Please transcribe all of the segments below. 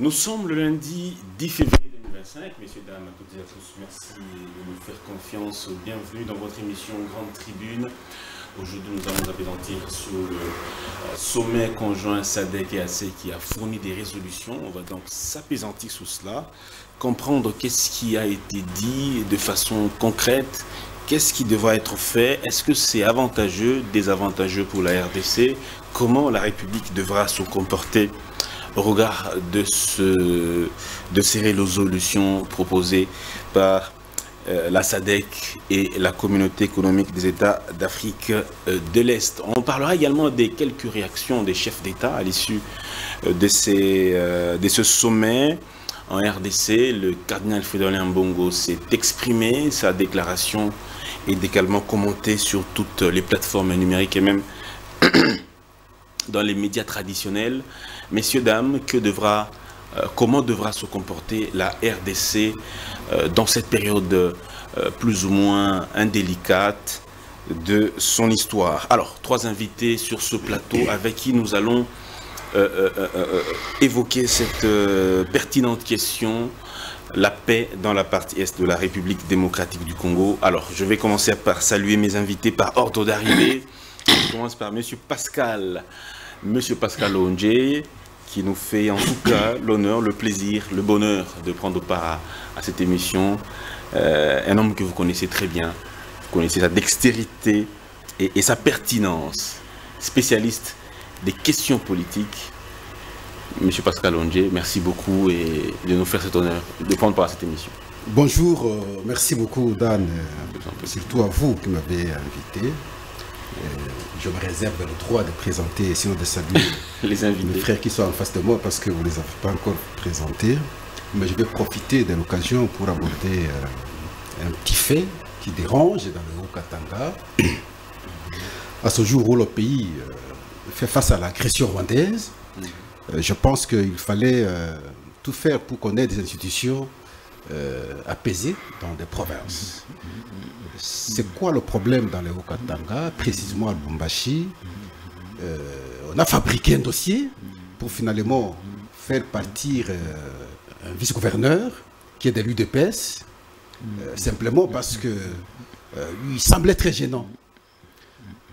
Nous sommes le lundi 10 février 2025. Messieurs, dames, à toutes et à tous, merci de nous faire confiance. Bienvenue dans votre émission Grande Tribune. Aujourd'hui, nous allons nous appesantir sur le sommet conjoint SADC et AC qui a fourni des résolutions. On va donc s'appesantir sur cela, comprendre qu'est-ce qui a été dit de façon concrète, qu'est-ce qui devra être fait, est-ce que c'est avantageux, désavantageux pour la RDC, comment la République devra se comporter au regard de ces résolutions proposées par la SADC et la communauté économique des États d'Afrique de l'Est. On parlera également des quelques réactions des chefs d'État à l'issue de ce sommet. En RDC, le cardinal Fridolin Ambongo s'est exprimé, sa déclaration est également commentée sur toutes les plateformes numériques et même dans les médias traditionnels. Messieurs, dames, comment devra se comporter la RDC dans cette période plus ou moins indélicate de son histoire? Alors, trois invités sur ce plateau avec qui nous allons évoquer cette pertinente question, la paix dans la partie est de la République démocratique du Congo. Alors, je vais commencer par saluer mes invités par ordre d'arrivée. Je commence par Monsieur Pascal Ondje, qui nous fait en tout cas l'honneur, le plaisir, le bonheur de prendre part à cette émission. Un homme que vous connaissez très bien, vous connaissez sa dextérité et sa pertinence, spécialiste des questions politiques. Monsieur Pascal Ondje, merci beaucoup et de nous faire cet honneur de prendre part à cette émission. Bonjour, merci beaucoup Dan, surtout à vous qui m'avez invité. Je me réserve le droit de présenter, sinon de saluer les invités, les frères qui sont en face de moi parce que vous ne les avez pas encore présentés. Mais je vais profiter de l'occasion pour aborder un petit fait qui dérange dans le Haut-Katanga. À ce jour où le pays fait face à l'agression rwandaise, je pense qu'il fallait tout faire pour qu'on ait des institutions apaisées dans des provinces. C'est quoi le problème dans le Haut-Katanga, précisément à Lubumbashi? On a fabriqué un dossier pour finalement faire partir un vice-gouverneur qui est de l'UDPS, simplement parce que lui semblait très gênant.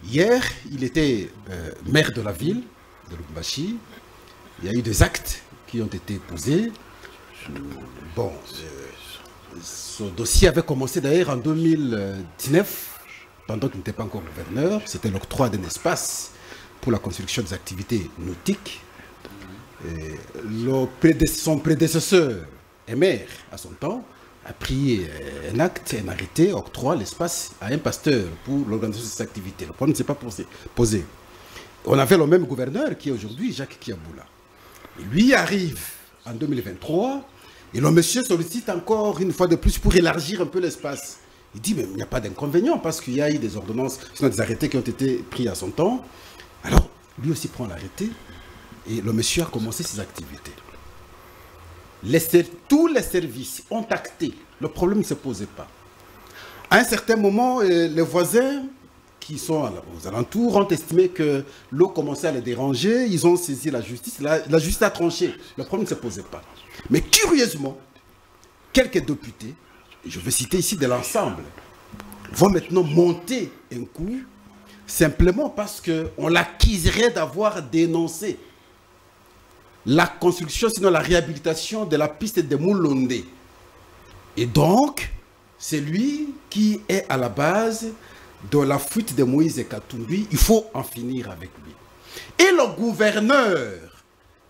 Hier, il était maire de la ville de Lubumbashi. Il y a eu des actes qui ont été posés. Bon, ce dossier avait commencé d'ailleurs en 2019, pendant qu'il n'était pas encore gouverneur. C'était l'octroi d'un espace pour la construction des activités nautiques. Son prédécesseur, et maire à son temps, a pris un acte, un arrêté, octroie l'espace à un pasteur pour l'organisation de ces activités. Le problème ne s'est pas posé. On avait le même gouverneur qui est aujourd'hui Jacques Kiaboula. Et lui arrive en 2023 et le monsieur sollicite encore une fois de plus pour élargir un peu l'espace. Il dit, mais il n'y a pas d'inconvénient parce qu'il y a eu des ordonnances, sinon des arrêtés qui ont été pris à son temps. Alors, lui aussi prend l'arrêté et le monsieur a commencé ses activités. Tous les services ont acté. Le problème ne se posait pas. À un certain moment, les voisins qui sont aux alentours ont estimé que l'eau commençait à les déranger. Ils ont saisi la justice. La justice a tranché. Le problème ne se posait pas. Mais curieusement, quelques députés, et je vais citer ici de l'ensemble, vont maintenant monter un coup simplement parce qu'on l'accuserait d'avoir dénoncé la construction, sinon la réhabilitation de la piste de Moulonde. Et donc, c'est lui qui est à la base de la fuite de Moïse Katumbi. Il faut en finir avec lui. Et le gouverneur,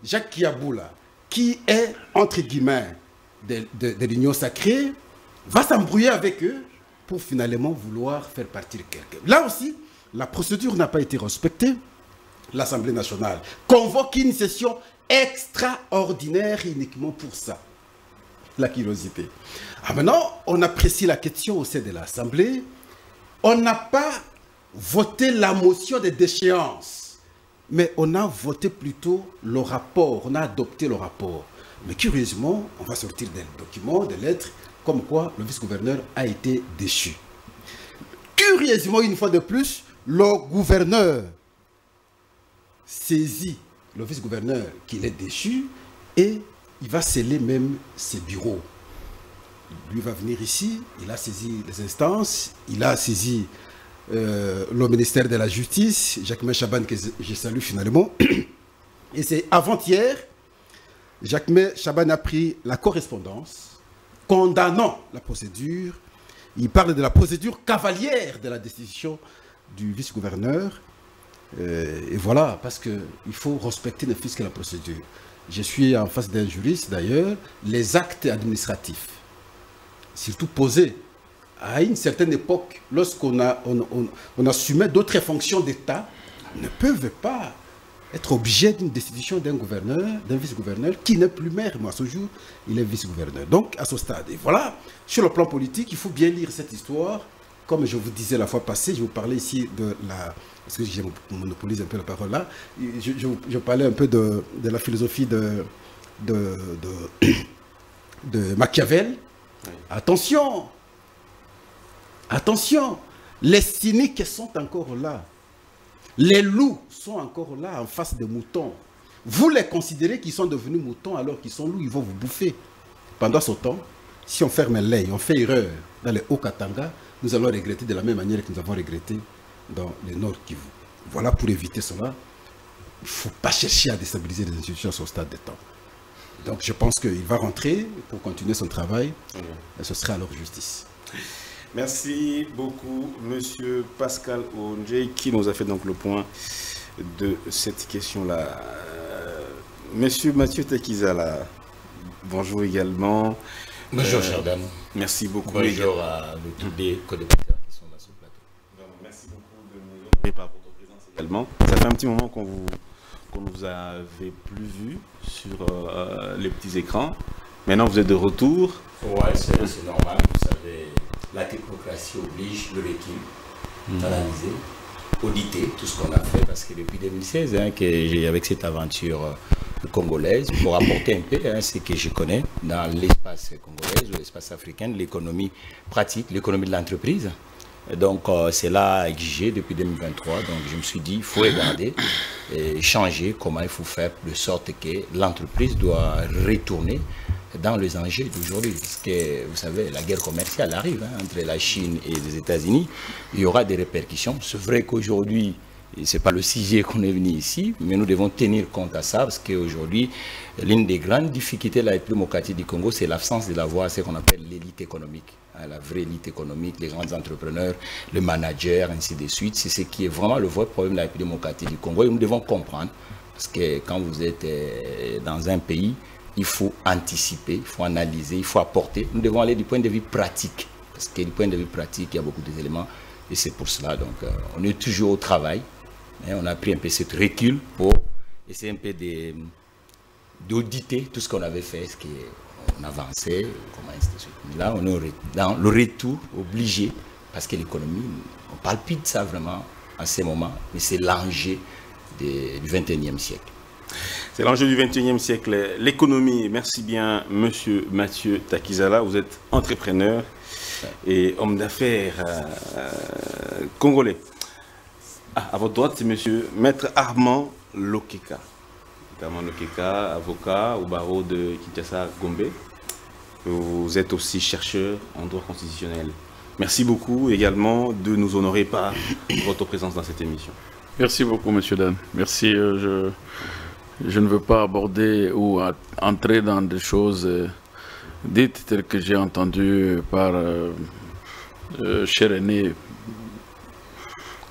Jacques Kiaboula, qui est, entre guillemets, de l'Union sacrée, va s'embrouiller avec eux pour finalement vouloir faire partir quelqu'un. Là aussi, la procédure n'a pas été respectée. L'Assemblée nationale convoque une session extraordinaire uniquement pour ça. La curiosité. Maintenant, on apprécie la question au sein de l'Assemblée. On n'a pas voté la motion de déchéance, mais on a voté plutôt le rapport. On a adopté le rapport. Mais curieusement, on va sortir des documents, des lettres, comme quoi le vice-gouverneur a été déchu. Curieusement, une fois de plus, le gouverneur saisit le vice-gouverneur qu'il est déchu et il va sceller même ses bureaux. Lui va venir ici, il a saisi les instances, il a saisi le ministère de la Justice, Jacquemain Chaban, que je salue finalement. Et c'est avant-hier, Jacquemain Chaban a pris la correspondance condamnant la procédure. Il parle de la procédure cavalière de la destitution du vice-gouverneur. Et voilà, parce qu'il faut respecter ne fût-ce que la procédure. Je suis en face d'un juriste d'ailleurs. Les actes administratifs, surtout posés à une certaine époque, lorsqu'on on assumait d'autres fonctions d'État, ne peuvent pas être objet d'une destitution d'un gouverneur, d'un vice-gouverneur qui n'est plus maire. Moi, à ce jour, il est vice-gouverneur. Donc, à ce stade. Et voilà, sur le plan politique, il faut bien lire cette histoire. Comme je vous disais la fois passée, je vous parlais ici de la... Parce que je monopolise un peu la parole là. Je parlais un peu de la philosophie de Machiavel. Oui. Attention! Attention! Les cyniques sont encore là. Les loups sont encore là en face des moutons. Vous les considérez qu'ils sont devenus moutons alors qu'ils sont loups, ils vont vous bouffer. Pendant ce temps, si on ferme l'œil, on fait erreur dans les Hauts-Katanga, nous allons regretter de la même manière que nous avons regretté dans le Nord Kivu. Voilà, pour éviter cela, il ne faut pas chercher à déstabiliser les institutions sur ce stade de temps. Donc je pense qu'il va rentrer pour continuer son travail et ce sera à leur justice. Merci beaucoup, Monsieur Pascal Ondje, qui nous a fait donc le point de cette question-là. Monsieur Mathieu Takizala, bonjour également. Bonjour, cher dame. Merci beaucoup. Bonjour à tous les co-débatteurs qui sont là sur le plateau. Merci beaucoup de nous honorer par votre présence également. Ça fait un petit moment qu'on ne vous avait plus vu sur les petits écrans. Maintenant, vous êtes de retour. Oui, c'est normal. Vous savez, la technocratie oblige le recul, analyser, auditer tout ce qu'on a fait. Parce que depuis 2016, avec cette aventure congolaise, pour apporter un peu ce que je connais dans l'espace congolais ou l'espace africain, l'économie pratique, l'économie de l'entreprise. Donc c'est là exigé depuis 2023. Donc je me suis dit, il faut regarder et changer comment il faut faire de sorte que l'entreprise doit retourner dans les enjeux d'aujourd'hui. Parce que vous savez, la guerre commerciale arrive entre la Chine et les États-Unis. Il y aura des répercussions. C'est vrai qu'aujourd'hui, ce n'est pas le sujet qu'on est venu ici, mais nous devons tenir compte à ça parce qu'aujourd'hui, l'une des grandes difficultés de la République démocratique du Congo, c'est l'absence de la voie, ce qu'on appelle l'élite économique. La vraie élite économique, les grands entrepreneurs, les managers, ainsi de suite. C'est ce qui est vraiment le vrai problème de la République démocratique du Congo. Et nous devons comprendre, parce que quand vous êtes dans un pays, il faut anticiper, il faut analyser, il faut apporter. Nous devons aller du point de vue pratique, parce que du point de vue pratique, il y a beaucoup d'éléments. Et c'est pour cela, donc, on est toujours au travail. Mais on a pris un peu ce recul pour essayer un peu d'auditer tout ce qu'on avait fait, ce qu'on avançait, comment est-ce. Là, on est dans le retour obligé, parce que l'économie, on ne parle plus de ça vraiment en ce moment, mais c'est l'enjeu du XXIe siècle. C'est l'enjeu du XXIe siècle, l'économie. Merci bien, Monsieur Mathieu Takizala. Vous êtes entrepreneur et homme d'affaires congolais. À votre droite, c'est Monsieur Maître Armand Lokeka. Armand Lokeka, avocat au barreau de Kinshasa-Gombe. Vous êtes aussi chercheur en droit constitutionnel. Merci beaucoup également de nous honorer par votre présence dans cette émission. Merci beaucoup, Monsieur Dan. Merci. Je ne veux pas aborder ou entrer dans des choses dites telles que j'ai entendu par cher aîné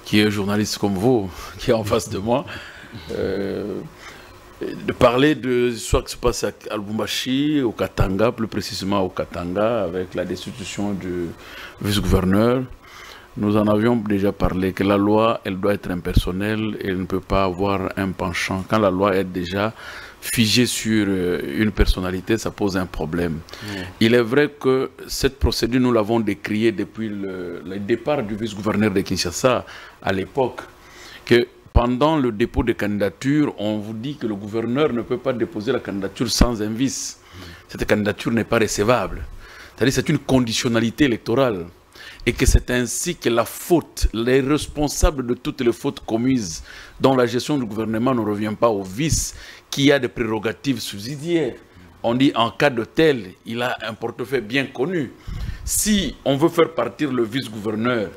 qui est journaliste comme vous, qui est en face de moi, de parler de ce qui se passe à Lubumbashi, au Katanga, plus précisément au Katanga, avec la destitution du vice-gouverneur. Nous en avions déjà parlé, que la loi, elle doit être impersonnelle et elle ne peut pas avoir un penchant. Quand la loi est déjà figée sur une personnalité, ça pose un problème. Il est vrai que cette procédure, nous l'avons décriée depuis le départ du vice-gouverneur de Kinshasa à l'époque, que pendant le dépôt de candidature, on vous dit que le gouverneur ne peut pas déposer la candidature sans un vice. Cette candidature n'est pas recevable. C'est-à-dire que c'est une conditionnalité électorale. Et que c'est ainsi que la faute, les responsables de toutes les fautes commises dans la gestion du gouvernement ne revient pas au vice qui a des prérogatives subsidiaires. on dit en cas de tel, il a un portefeuille bien connu. Si on veut faire partir le vice-gouverneur,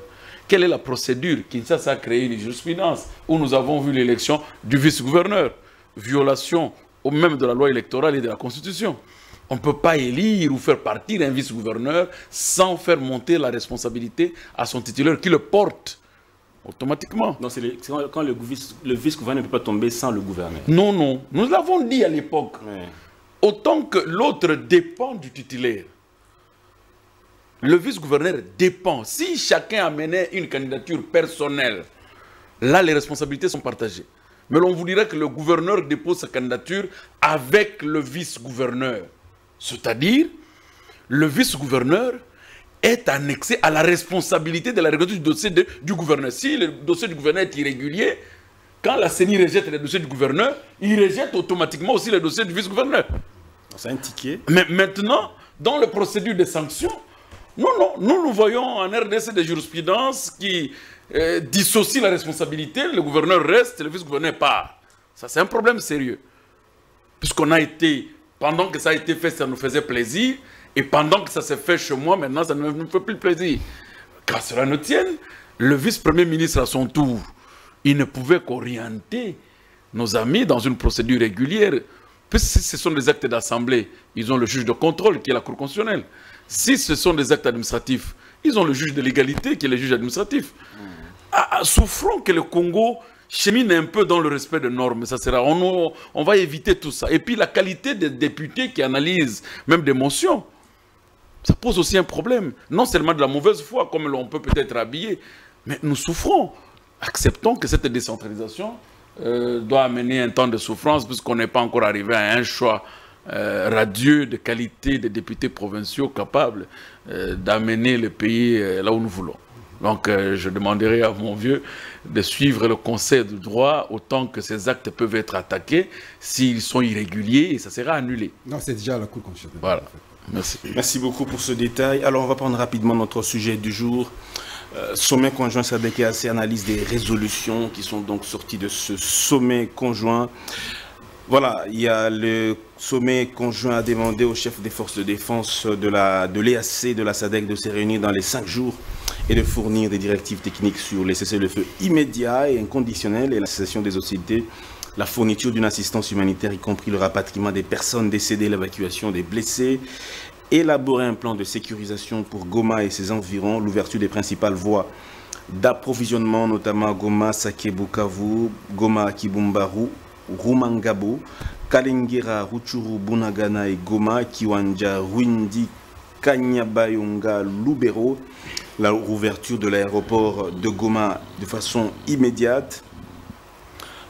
quelle est la procédure? Kinshasa a créé une jurisprudence où nous avons vu l'élection du vice-gouverneur. Violation au même de la loi électorale et de la Constitution. On ne peut pas élire ou faire partir un vice-gouverneur sans faire monter la responsabilité à son titulaire qui le porte automatiquement. Non, c'est quand le vice-gouverneur ne peut pas tomber sans le gouverneur. Non, non. Nous l'avons dit à l'époque. Ouais. Autant que l'autre dépend du titulaire, le vice-gouverneur dépend. Si chacun amenait une candidature personnelle, là, les responsabilités sont partagées. Mais l'on vous dirait que le gouverneur dépose sa candidature avec le vice-gouverneur. C'est-à-dire, le vice-gouverneur est annexé à la responsabilité de la résolution du dossier du gouverneur. Si le dossier du gouverneur est irrégulier, quand la CENI rejette le dossier du gouverneur, il rejette automatiquement aussi le dossier du vice-gouverneur. C'est un ticket. Mais maintenant, dans la procédure de sanctions, nous voyons en RDC des jurisprudences qui dissocient la responsabilité, le gouverneur reste, le vice-gouverneur part. Ça, c'est un problème sérieux. Puisqu'on a été, pendant que ça a été fait, ça nous faisait plaisir, et pendant que ça s'est fait chez moi, maintenant, ça ne nous fait plus plaisir. Qu'à cela ne tienne, le vice-premier ministre, à son tour, il ne pouvait qu'orienter nos amis dans une procédure régulière. Puisque si ce sont des actes d'assemblée, ils ont le juge de contrôle, qui est la Cour constitutionnelle. Si ce sont des actes administratifs, ils ont le juge de l'égalité, qui est le juge administratif. Souffrons que le Congo chemine un peu dans le respect des normes. Ça sera, on va éviter tout ça. Et puis la qualité des députés qui analysent même des motions, ça pose aussi un problème. Non seulement de la mauvaise foi, comme l'on peut peut-être habiller, mais nous souffrons. Acceptons que cette décentralisation doit amener un temps de souffrance, puisqu'on n'est pas encore arrivé à un choix radieux de qualité des députés provinciaux capables d'amener le pays là où nous voulons. Donc je demanderai à mon vieux de suivre le conseil de droit autant que ces actes peuvent être attaqués. S'ils sont irréguliers, ça sera annulé. Non, c'est déjà à la Cour constitutionnelle. Voilà. Merci. Merci beaucoup pour ce détail. Alors on va prendre rapidement notre sujet du jour. Sommet conjoint SADC-EAC, analyse des résolutions qui sont donc sorties de ce sommet conjoint. Voilà, il y a le sommet conjoint a demandé aux chefs des forces de défense de l'EAC, de la SADC de se réunir dans les 5 jours et de fournir des directives techniques sur les cessez-le-feu immédiat et inconditionnel et la cessation des hostilités, la fourniture d'une assistance humanitaire, y compris le rapatriement des personnes décédées, l'évacuation des blessés, élaborer un plan de sécurisation pour Goma et ses environs, l'ouverture des principales voies d'approvisionnement, notamment à Goma, Sake, Bukavu, Goma, Kibumbaru, Rumangabo, Kalengera, Ruchuru, Bunagana et Goma, Kiwanja, Rwindi, Kanyabayonga, Lubero, la rouverture de l'aéroport de Goma de façon immédiate,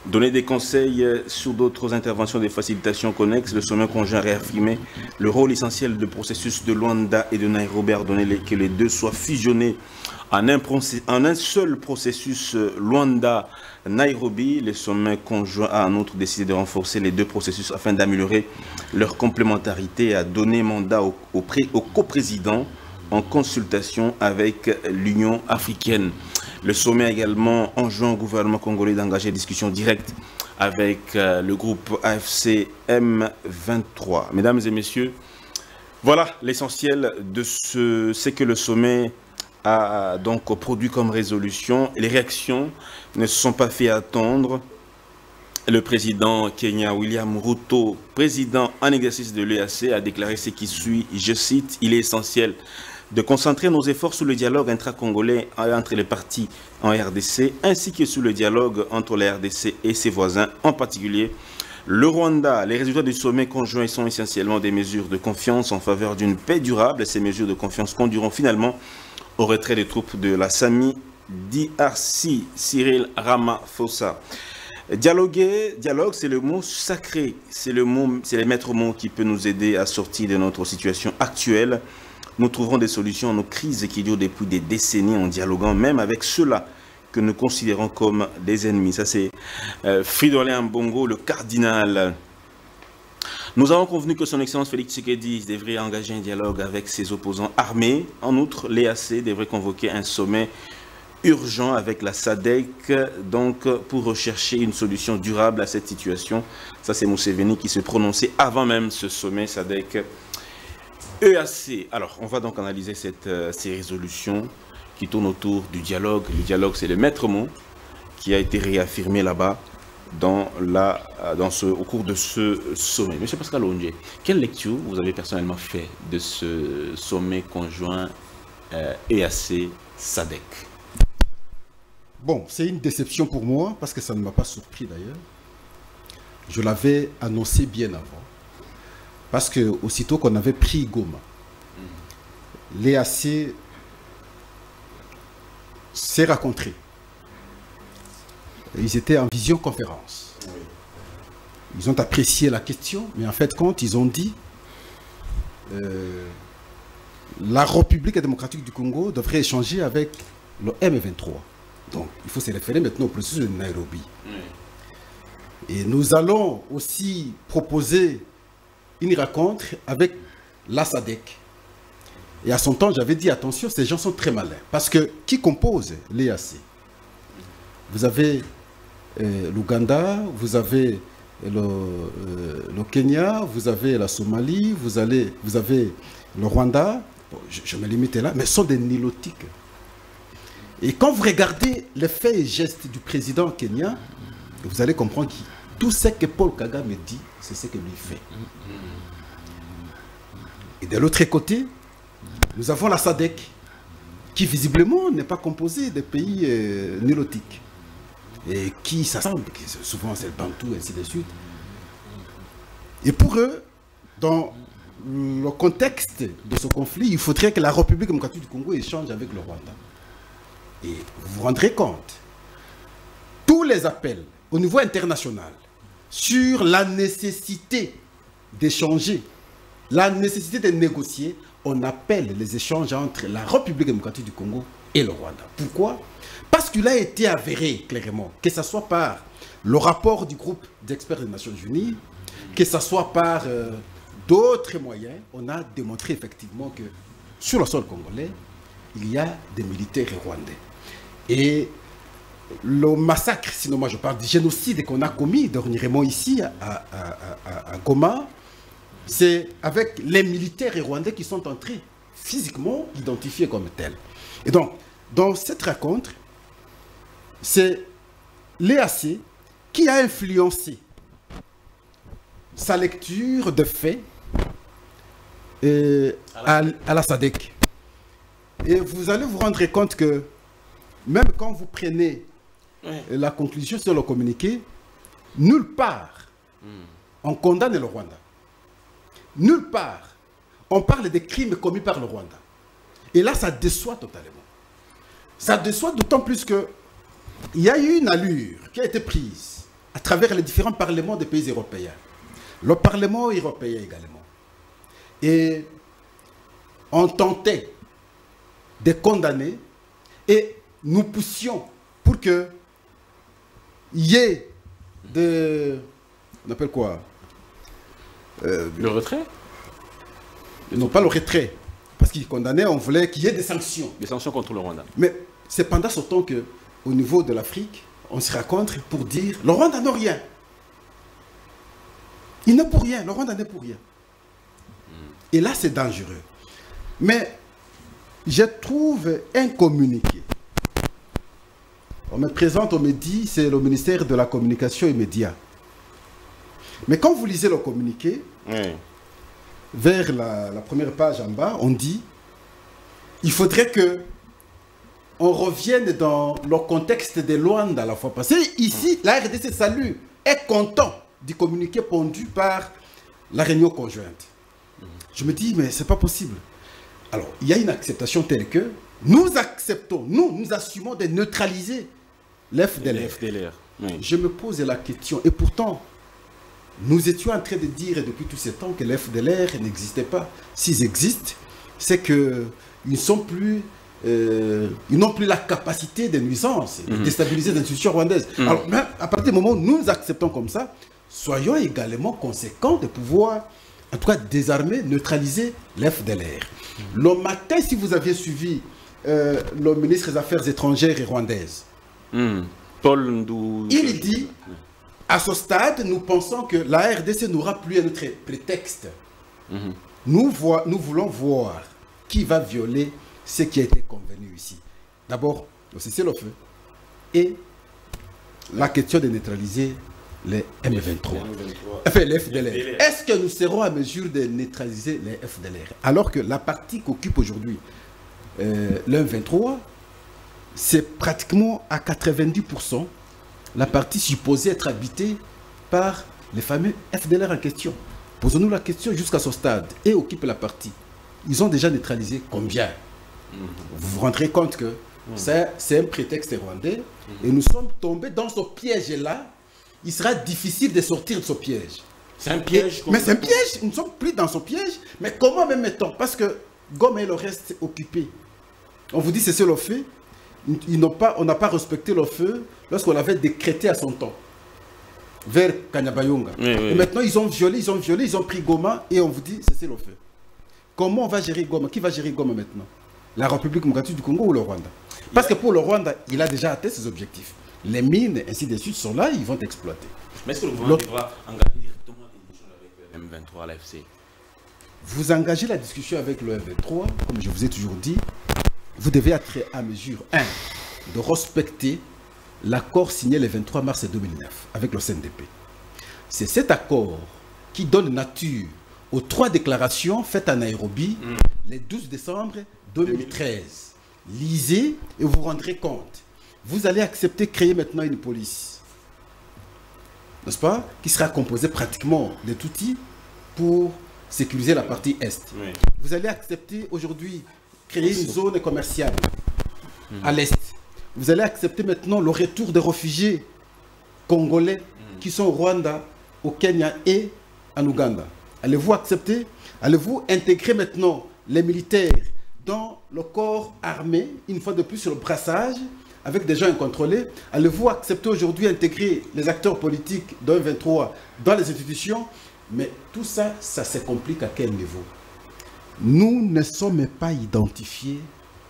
donner des conseils sur d'autres interventions de facilitation connexes. Le sommet conjoint a réaffirmé le rôle essentiel du processus de Luanda et de Nairobi, ordonné que les deux soient fusionnés en un seul processus Luanda-Nairobi. Le sommet conjoint a en outre décidé de renforcer les deux processus afin d'améliorer leur complémentarité et a donné mandat au coprésident en consultation avec l'Union africaine. Le sommet a également enjoint au gouvernement congolais d'engager des discussions directes avec le groupe AFC M23. Mesdames et messieurs, voilà l'essentiel de ce que le sommet a donc produit comme résolution. Les réactions ne se sont pas fait attendre. Le président Kenya William Ruto, président en exercice de l'EAC, a déclaré ce qui suit, je cite, « Il est essentiel de concentrer nos efforts sur le dialogue intra-congolais entre les partis en RDC, ainsi que sur le dialogue entre la RDC et ses voisins, en particulier le Rwanda. Les résultats du sommet conjoint sont essentiellement des mesures de confiance en faveur d'une paix durable. Ces mesures de confiance conduiront finalement au retrait des troupes de la SAMI DRC, Cyril Ramaphosa. Dialoguer, dialogue, c'est le mot sacré, c'est les maîtres mots qui peuvent nous aider à sortir de notre situation actuelle. Nous trouverons des solutions à nos crises qui durent depuis des décennies en dialoguant même avec ceux-là que nous considérons comme des ennemis. Ça, c'est Fridolin Mbongo, le cardinal. Nous avons convenu que son Excellence Félix Tshisekedi devrait engager un dialogue avec ses opposants armés. En outre, l'EAC devrait convoquer un sommet urgent avec la SADC, donc pour rechercher une solution durable à cette situation. Ça, c'est Museveni qui se prononçait avant même ce sommet SADC EAC. Alors, on va donc analyser ces résolutions qui tournent autour du dialogue. Le dialogue, c'est le maître mot qui a été réaffirmé là-bas au cours de ce sommet. Monsieur Pascal Ondje, quelle lecture vous avez personnellement fait de ce sommet conjoint EAC-SADC? Bon, c'est une déception pour moi, parce que ça ne m'a pas surpris d'ailleurs. Je l'avais annoncé bien avant. Parce que aussitôt qu'on avait pris Goma, l'EAC s'est rencontré. Ils étaient en visioconférence. Ils ont apprécié la question, mais en fait, quand ils ont dit la République démocratique du Congo devrait échanger avec le M23. Donc, il faut se référer maintenant au processus de Nairobi. Et nous allons aussi proposer une rencontre avec la SADC. Et à son temps, j'avais dit, attention, ces gens sont très malins. Parce que qui compose l'EAC? Vous avez l'Ouganda, vous avez le Kenya, vous avez la Somalie, vous avez le Rwanda. Bon, je me limite là, mais ce sont des nilotiques. Et quand vous regardez les faits et gestes du président kenyan, vous allez comprendre que tout ce que Paul Kagame dit, c'est ce que lui fait. Et de l'autre côté, nous avons la SADC, qui visiblement n'est pas composée de pays nilotiques. Et qui s'assemblent, souvent c'est le Bantou, et ainsi de suite. Et pour eux, dans le contexte de ce conflit, il faudrait que la République démocratique du Congo échange avec le Rwanda. Et vous vous rendrez compte, tous les appels au niveau international sur la nécessité d'échanger, la nécessité de négocier, on appelle les échanges entre la République démocratique du Congo et le Rwanda. Pourquoi? Parce qu'il a été avéré clairement, que ce soit par le rapport du groupe d'experts des Nations Unies, que ce soit par d'autres moyens, on a démontré effectivement que sur le sol congolais, il y a des militaires rwandais. Et le massacre, sinon moi je parle du génocide qu'on a commis dernièrement ici à Goma, c'est avec les militaires rwandais qui sont entrés physiquement identifiés comme tels. Et donc, dans cette rencontre, c'est l'EAC qui a influencé sa lecture de faits à la SADC. Et vous allez vous rendre compte que même quand vous prenez la conclusion sur le communiqué, nulle part on condamne le Rwanda. Nulle part on parle des crimes commis par le Rwanda. Et là, ça déçoit totalement. Ça déçoit d'autant plus que il y a eu une allure qui a été prise à travers les différents parlements des pays européens. Le Parlement européen également. Et on tentait de condamner et nous poussions pour que il y ait on appelle quoi le retrait? Non, pas le retrait. Parce qu'ils condamnaient, on voulait qu'il y ait des sanctions. Des sanctions contre le Rwanda. Mais c'est pendant ce temps que, au niveau de l'Afrique, on se rencontre pour dire le Rwanda n'a rien. Il n'est pour rien, le Rwanda n'est pour rien. Et là, c'est dangereux. Mais je trouve un communiqué. On me présente, on me dit, c'est le ministère de la Communication et Médias. Mais quand vous lisez le communiqué, vers la première page en bas, on dit il faudrait que on revienne dans le contexte de Luanda la fois passée. Ici, la RDC Salut est content du communiqué pondu par la réunion conjointe. Je me dis, mais c'est pas possible. Alors, il y a une acceptation telle que nous acceptons, nous assumons de neutraliser l'FDLR. Je me pose la question, et pourtant, nous étions en train de dire depuis tous ces temps que l'FDLR n'existait pas. S'ils existent, c'est qu'ils ne sont plus... ils n'ont plus la capacité de nuisance, de déstabiliser les institutions rwandaises. Alors, même à partir du moment où nous acceptons comme ça, soyons également conséquents de pouvoir, en tout cas, désarmer, neutraliser l'FDLR. Le matin, si vous aviez suivi le ministre des Affaires étrangères et rwandaises. Paul Ndou... Il dit, à ce stade, nous pensons que la RDC n'aura plus un autre prétexte. Nous voulons voir qui va violer ce qui a été convenu ici. D'abord, le cessez-le-feu et la question de neutraliser les M23. Enfin, les FDLR. Est-ce que nous serons à mesure de neutraliser les FDLR? Alors que la partie qu'occupe aujourd'hui le M23, c'est pratiquement à 90% la partie supposée être habitée par les fameux FDLR en question. Posons-nous la question jusqu'à ce stade et occupe la partie. Ils ont déjà neutralisé combien? Vous vous rendrez compte que c'est un prétexte rwandais et nous sommes tombés dans ce piège-là. Il sera difficile de sortir de ce piège. C'est un piège. Mais c'est un piège. Nous ne sommes plus dans ce piège. Mais comment même mettons? Parce que Goma et le reste occupé. On vous dit c'est le feu. On n'a pas respecté le feu lorsqu'on l'avait décrété à son temps. Vers Kanyabayonga. Et maintenant ils ont violé, ils ont pris Goma et on vous dit c'est le feu. Comment on va gérer Goma? Qui va gérer Goma maintenant? La République démocratique du Congo ou le Rwanda? Parce que pour le Rwanda, il a déjà atteint ses objectifs. Les mines, ainsi de suite, sont là, ils vont exploiter. Mais est-ce que le gouvernement devra engager directement des échanges avec le M23 à l'AFC? Vous engagez la discussion avec le M23, comme je vous ai toujours dit, vous devez être à mesure, 1, de respecter l'accord signé le 23 mars 2009 avec le CNDP. C'est cet accord qui donne nature aux 3 déclarations faites à Nairobi le 12 décembre 2013. Lisez et vous vous rendrez compte. Vous allez accepter de créer maintenant une police, n'est-ce pas, qui sera composée pratiquement de outils pour sécuriser la partie Est. Vous allez accepter aujourd'hui créer une zone commerciale à l'Est. Vous allez accepter maintenant le retour des réfugiés congolais qui sont au Rwanda, au Kenya et en Ouganda. Allez-vous accepter? Allez-vous intégrer maintenant les militaires dans le corps armé, une fois de plus sur le brassage, avec des gens incontrôlés? Allez-vous accepter aujourd'hui d'intégrer les acteurs politiques d'un 23 dans les institutions? Mais tout ça, ça se complique à quel niveau? Nous ne sommes pas identifiés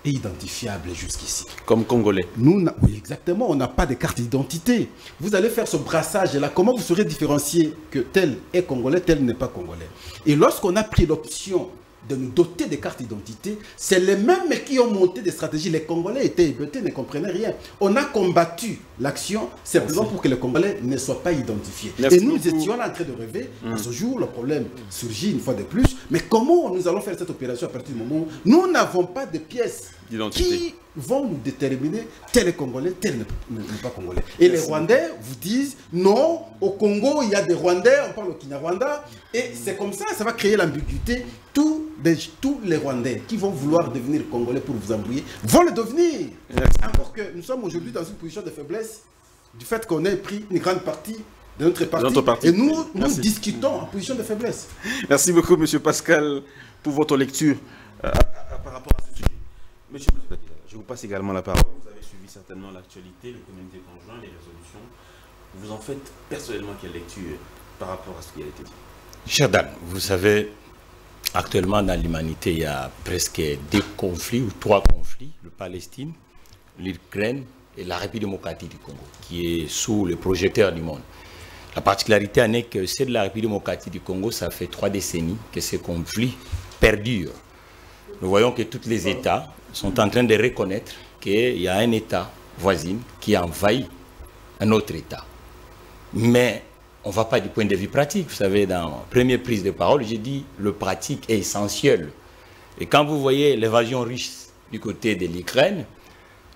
et identifiables jusqu'ici. Comme Congolais. Oui, exactement, on n'a pas de carte d'identité. Vous allez faire ce brassage-là, comment vous saurez différencier que tel est Congolais, tel n'est pas Congolais? Et lorsqu'on a pris l'option de nous doter des cartes d'identité, c'est les mêmes qui ont monté des stratégies. Les Congolais étaient hébétés, ne comprenaient rien. On a combattu l'action simplement pour que les Congolais ne soient pas identifiés. Et nous étions là en train de rêver. À ce jour, le problème surgit une fois de plus. Mais comment nous allons faire cette opération à partir du moment où nous n'avons pas de pièces qui vont nous déterminer tel est Congolais, tel n'est pas Congolais? Et les Rwandais vous disent non, au Congo il y a des Rwandais, on parle au Kinyarwanda, et c'est comme ça, ça va créer l'ambiguïté. Tous les Rwandais qui vont vouloir devenir Congolais pour vous embrouiller vont le devenir. Encore que nous sommes aujourd'hui dans une position de faiblesse du fait qu'on ait pris une grande partie de notre parti. Et nous discutons en position de faiblesse. Merci beaucoup, M. Pascal, pour votre lecture par rapport à ce sujet. Monsieur, je vous passe également la parole. Vous avez suivi certainement l'actualité, le communiqué conjoint, les résolutions. Vous en faites personnellement quelle lecture par rapport à ce qui a été dit? Chère dame, vous savez, actuellement dans l'humanité, il y a presque 2 conflits ou 3 conflits, le Palestine, l'Ukraine et la République démocratique du Congo, qui est sous le projecteur du monde. La particularité en est que c'est de la République démocratique du Congo, ça fait 3 décennies que ces conflits perdurent. Nous voyons que tous les États sont en train de reconnaître qu'il y a un État voisin qui envahit un autre État. Mais on ne va pas du point de vue pratique. Vous savez, dans la première prise de parole, j'ai dit le pratique est essentiel. Et quand vous voyez l'évasion russe du côté de l'Ukraine,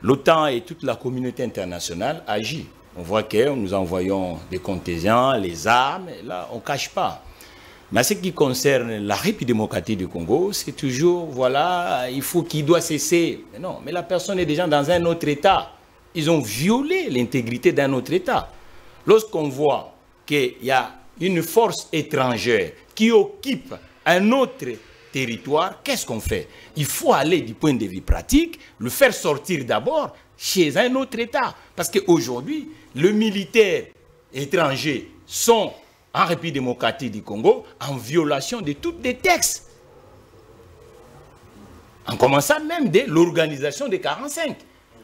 l'OTAN et toute la communauté internationale agit. On voit que nous envoyons des contingents, les armes, et là, on ne cache pas. Mais en ce qui concerne la République démocratique du Congo, c'est toujours, voilà, il faut qu'il doit cesser. Mais non, mais la personne est déjà dans un autre État. Ils ont violé l'intégrité d'un autre État. Lorsqu'on voit qu'il y a une force étrangère qui occupe un autre territoire, qu'est-ce qu'on fait? Il faut aller du point de vue pratique, le faire sortir d'abord chez un autre État. Parce qu'aujourd'hui, les militaires étrangers sont en République démocratique du Congo en violation de tous les textes. En commençant même de l'organisation des 45,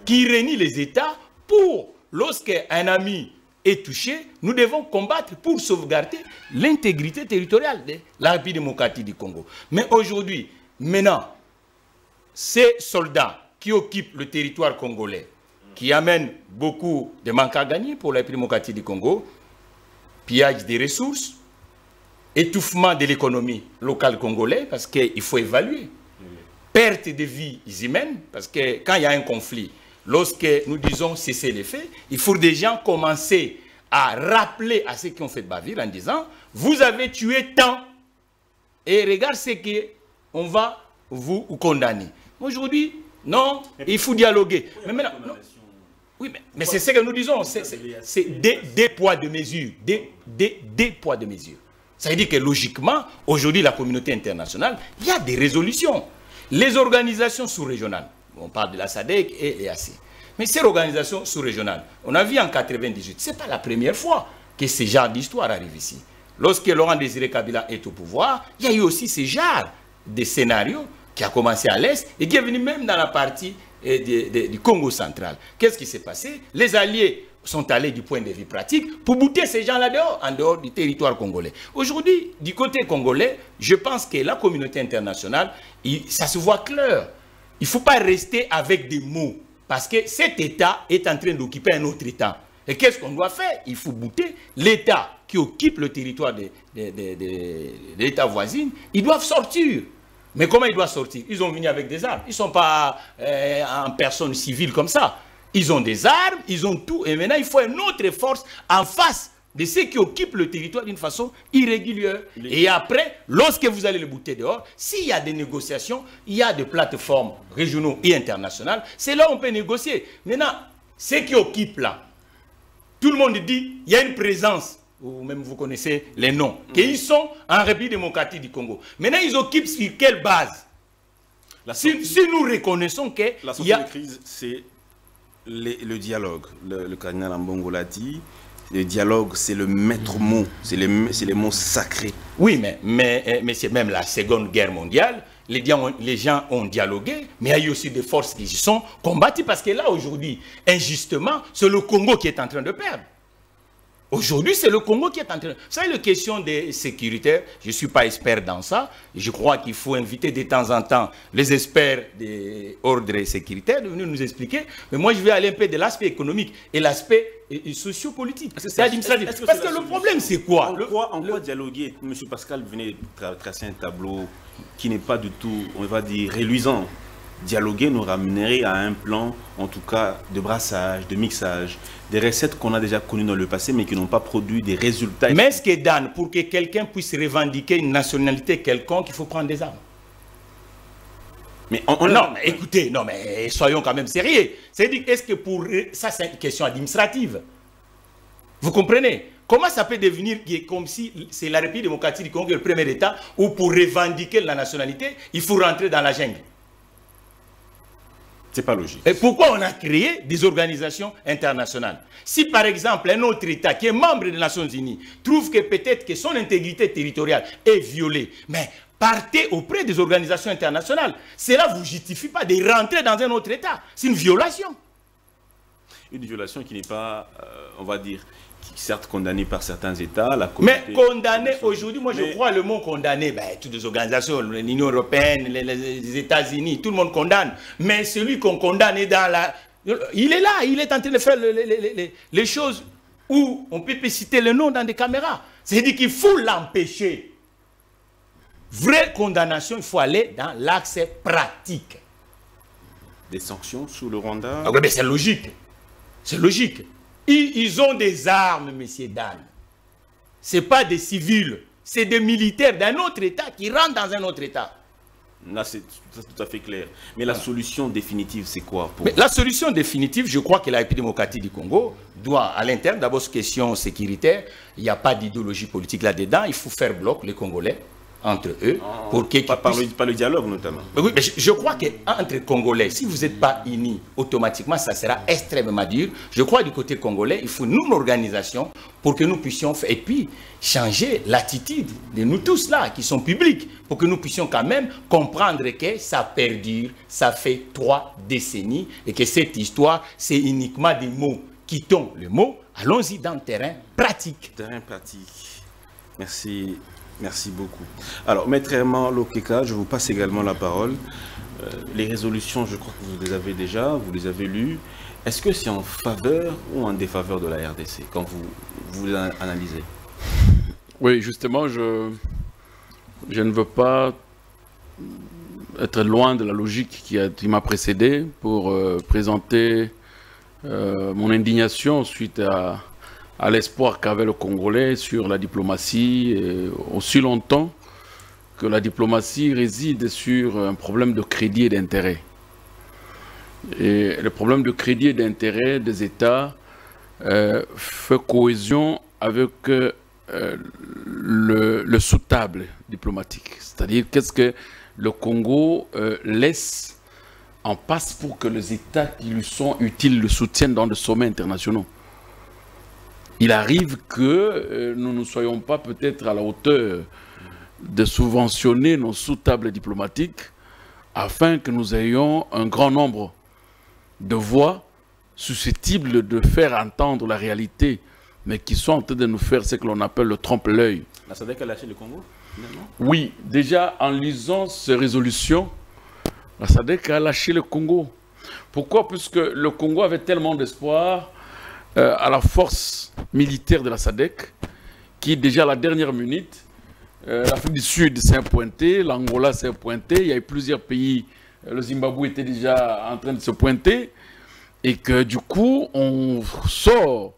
qui réunit les États pour, lorsqu'un ami est touché, nous devons combattre pour sauvegarder l'intégrité territoriale de la République démocratique du Congo. Mais aujourd'hui, maintenant, ces soldats qui occupent le territoire congolais, qui amènent beaucoup de manques à gagner pour la République démocratique du Congo, pillage des ressources, étouffement de l'économie locale congolaise, parce qu'il faut évaluer, perte de vies humaines, parce que quand il y a un conflit, lorsque nous disons cesser les faits, il faut déjà commencer à rappeler à ceux qui ont fait bavure en disant « Vous avez tué tant et regarde ce qu'on va vous condamner. » Aujourd'hui, non, il faut dialoguer. Mais maintenant, non. Oui, mais c'est ce que nous disons, c'est des poids de mesure, des poids de mesure. Ça veut dire que logiquement, aujourd'hui, la communauté internationale, il y a des résolutions. Les organisations sous-régionales, on parle de la SADC et l'EAC, mais ces organisations sous-régionales, on a vu en 1998, ce n'est pas la première fois que ce genre d'histoire arrive ici. Lorsque Laurent Désiré Kabila est au pouvoir, il y a eu aussi ce genre de scénario qui a commencé à l'Est et qui est venu même dans la partie du Congo central. Qu'est-ce qui s'est passé? Les alliés sont allés du point de vue pratique pour bouter ces gens-là dehors, en dehors du territoire congolais. Aujourd'hui, du côté congolais, je pense que la communauté internationale, ça se voit clair. Il ne faut pas rester avec des mots, parce que cet État est en train d'occuper un autre État. Et qu'est-ce qu'on doit faire? Il faut bouter l'État qui occupe le territoire de l'État voisin. Ils doivent sortir. Mais comment ils doivent sortir? Ils ont venu avec des armes. Ils ne sont pas en personne civile comme ça. Ils ont des armes, ils ont tout. Et maintenant, il faut une autre force en face de ceux qui occupent le territoire d'une façon irrégulière. Et après, lorsque vous allez le bouter dehors, s'il y a des négociations, il y a des plateformes régionaux et internationales, c'est là où on peut négocier. Maintenant, ceux qui occupent là, tout le monde dit, il y a une présence, ou même vous connaissez les noms, qu'ils sont en République démocratique du Congo. Maintenant, ils occupent sur quelle base? Si nous reconnaissons que... La sortie de crise, c'est le dialogue. Le cardinal Ambongo l'a dit. Le dialogue, c'est le maître mot, c'est les mots sacrés. Oui, mais c'est même la Seconde Guerre mondiale, les gens ont dialogué, mais il y a eu aussi des forces qui se sont combattues, parce que là, aujourd'hui, injustement, c'est le Congo qui est en train de perdre. Aujourd'hui, c'est le Congo qui est en train de... Vous savez, la question des sécuritaires, je ne suis pas expert dans ça. Je crois qu'il faut inviter de temps en temps les experts des ordres sécuritaires de venir nous expliquer. Mais moi, je vais aller un peu de l'aspect économique et l'aspect sociopolitique. C'est administratif. Parce que le problème, c'est quoi? En quoi dialoguer? M. Pascal venait tracer un tableau qui n'est pas du tout, on va dire, reluisant. Dialoguer nous ramènerait à un plan, en tout cas, de brassage, de mixage, des recettes qu'on a déjà connues dans le passé, mais qui n'ont pas produit des résultats. Mais est-ce que, Dan, pour que quelqu'un puisse revendiquer une nationalité quelconque, il faut prendre des armes? Mais non, mais écoutez, non, mais soyons quand même sérieux. C'est-à-dire, est-ce que pour... Ça, c'est une question administrative. Vous comprenez? Comment ça peut devenir comme si c'est la République démocratique du Congo, le premier État, où pour revendiquer la nationalité, il faut rentrer dans la jungle? C'est pas logique. Et pourquoi on a créé des organisations internationales? Si par exemple un autre État qui est membre des Nations Unies trouve que peut-être que son intégrité territoriale est violée, mais partez auprès des organisations internationales. Cela ne vous justifie pas de rentrer dans un autre État. C'est une violation. Une violation qui n'est pas, on va dire, certes condamnée par certains États. Mais condamné aujourd'hui, moi je crois le mot condamné, toutes les organisations, l'Union européenne, les États-Unis, tout le monde condamne. Mais celui qu'on condamne est dans la... Il est là, il est en train de faire les choses où on peut citer le nom dans des caméras. C'est-à-dire qu'il faut l'empêcher. Vraie condamnation, il faut aller dans l'axe pratique. Des sanctions sous le Rwanda? Ah oui, mais c'est logique. C'est logique. Ils ont des armes, messieurs, dames. Ce n'est pas des civils, c'est des militaires d'un autre État qui rentrent dans un autre État. Là, c'est tout à fait clair. Mais la solution définitive, c'est quoi pour... La solution définitive, je crois que la République démocratique du Congo doit, à l'interne, d'abord, question sécuritaire, il n'y a pas d'idéologie politique là-dedans, il faut faire bloc, les Congolais. entre eux pour qu'ils puissent... Par le dialogue notamment. Oui, mais je crois qu'entre Congolais, si vous n'êtes pas unis, automatiquement, ça sera extrêmement dur. Je crois du côté congolais, il faut nous, l'organisation, pour que nous puissions faire, et puis changer l'attitude de nous tous là, qui sont publics, pour que nous puissions quand même comprendre que ça perdure, ça fait 3 décennies, et que cette histoire, c'est uniquement des mots. Quittons le mot, allons-y dans le terrain pratique. Terrain pratique. Merci. Merci beaucoup. Alors, Maître Herman Lokeka, je vous passe également la parole. Les résolutions, je crois que vous les avez déjà, vous les avez lues. Est-ce que c'est en faveur ou en défaveur de la RDC quand vous analysez? Oui, justement, je ne veux pas être loin de la logique qui m'a précédé pour présenter mon indignation suite à l'espoir qu'avait le Congolais sur la diplomatie, aussi longtemps que la diplomatie réside sur un problème de crédit et d'intérêt. Et le problème de crédit et d'intérêt des États fait cohésion avec le sous-table diplomatique. C'est-à-dire qu'est-ce que le Congo laisse en passe pour que les États qui lui sont utiles le soutiennent dans des sommets internationaux. Il arrive que nous ne soyons pas peut-être à la hauteur de subventionner nos sous-tables diplomatiques afin que nous ayons un grand nombre de voix susceptibles de faire entendre la réalité, mais qui sont en train de nous faire ce que l'on appelle le trompe-l'œil. La SADC a lâché le Congo? Oui, déjà en lisant ces résolutions, la SADC a lâché le Congo. Pourquoi? Puisque le Congo avait tellement d'espoir à la force militaire de la SADC, qui déjà à la dernière minute, l'Afrique du Sud s'est pointée, l'Angola s'est pointé, il y a eu plusieurs pays, le Zimbabwe était déjà en train de se pointer, et que du coup, on sort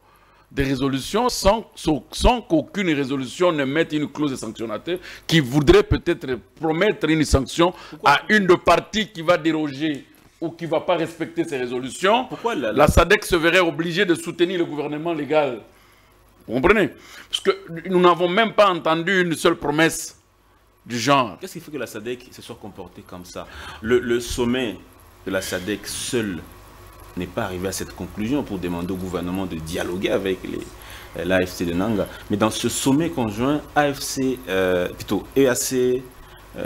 des résolutions sans qu'aucune résolution ne mette une clause sanctionnateur qui voudrait peut-être promettre une sanction à une de parties qui va déroger ou qui ne va pas respecter ces résolutions. Pourquoi la SADC se verrait obligée de soutenir le gouvernement légal. Vous comprenez? Parce que nous n'avons même pas entendu une seule promesse du genre. Qu'est-ce qui fait que la SADC se soit comportée comme ça? Le sommet de la SADC seul n'est pas arrivé à cette conclusion pour demander au gouvernement de dialoguer avec l'AFC de Nanga. Mais dans ce sommet conjoint, EAC,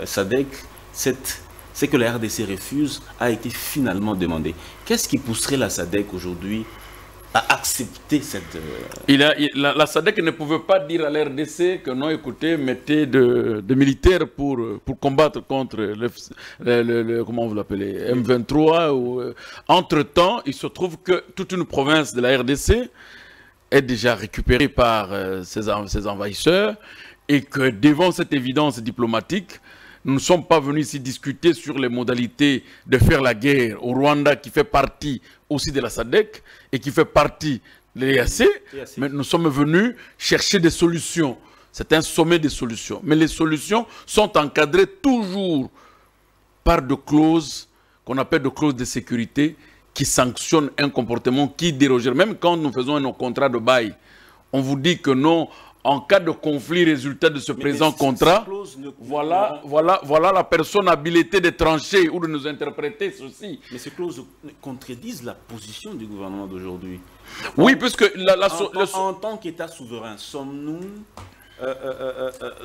SADC, c'est que la RDC refuse, a été finalement demandé. Qu'est-ce qui pousserait la SADC aujourd'hui à accepter cette... La SADC ne pouvait pas dire à la RDC que non, écoutez, mettez de militaires pour combattre contre comment vous l'appelez, M23. Entre-temps, il se trouve que toute une province de la RDC est déjà récupérée par ses envahisseurs et que devant cette évidence diplomatique, nous ne sommes pas venus ici discuter sur les modalités de faire la guerre au Rwanda, qui fait partie aussi de la SADC et qui fait partie de l'EAC, mais nous sommes venus chercher des solutions. C'est un sommet de solutions. Mais les solutions sont encadrées toujours par des clauses qu'on appelle des clauses de sécurité qui sanctionnent un comportement qui déroge. Même quand nous faisons nos contrats de bail, on vous dit que non. En cas de conflit résultat de ce présent contrat, voilà la personne habilitée de trancher ou de nous interpréter ceci. Mais ces clauses contredisent la position du gouvernement d'aujourd'hui. Oui, puisque... En tant qu'État souverain,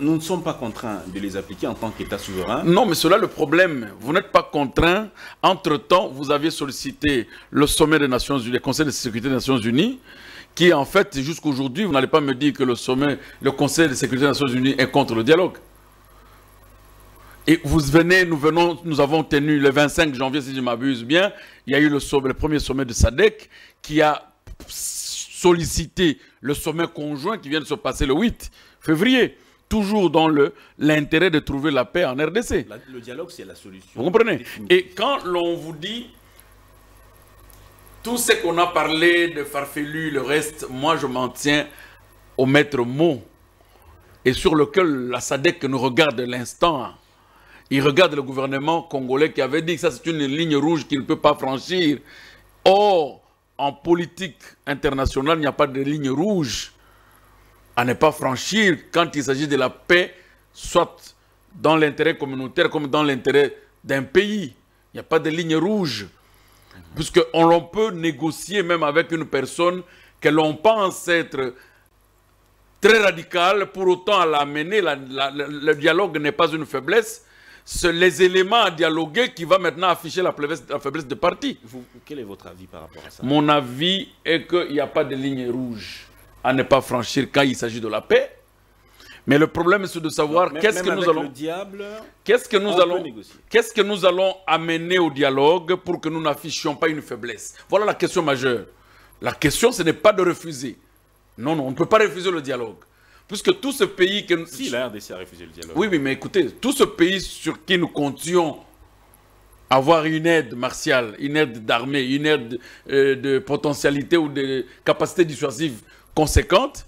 nous ne sommes pas contraints de les appliquer en tant qu'État souverain. Non, mais cela le problème. Vous n'êtes pas contraint. Entre-temps, vous aviez sollicité le sommet des Nations Unies, le Conseil de sécurité des Nations Unies, qui en fait, jusqu'aujourd'hui, vous n'allez pas me dire que le Conseil de sécurité des Nations Unies est contre le dialogue. Et nous avons tenu le 25 janvier, si je ne m'abuse bien, il y a eu le premier sommet de SADC qui a sollicité le sommet conjoint qui vient de se passer le 8 février, toujours dans l'intérêt de trouver la paix en RDC. Le dialogue, c'est la solution. Vous comprenez? Et quand l'on vous dit tout ce qu'on a parlé de farfelu, le reste, moi je m'en tiens au maître mot et sur lequel la SADC nous regarde l'instant. Il regarde le gouvernement congolais qui avait dit que ça c'est une ligne rouge qu'il ne peut pas franchir. Or, en politique internationale, il n'y a pas de ligne rouge à ne pas franchir quand il s'agit de la paix, soit dans l'intérêt communautaire comme dans l'intérêt d'un pays. Il n'y a pas de ligne rouge. Puisqu'on peut négocier même avec une personne que l'on pense être très radicale, pour autant à l'amener, le dialogue n'est pas une faiblesse. C'est les éléments à dialoguer qui va maintenant afficher la faiblesse de parti. Quel est votre avis par rapport à ça? Mon avis est qu'il n'y a pas de ligne rouge à ne pas franchir quand il s'agit de la paix. Mais le problème, c'est de savoir qu'est-ce que nous allons... Qu'est-ce que nous allons amener au dialogue pour que nous n'affichions pas une faiblesse? Voilà la question majeure. La question, ce n'est pas de refuser. Non, non, on ne peut pas refuser le dialogue. Puisque tout ce pays... Si, la RDC a refusé le dialogue. Oui, mais écoutez, tout ce pays sur qui nous comptions avoir une aide martiale, une aide d'armée, une aide de potentialité ou de capacité dissuasive conséquente,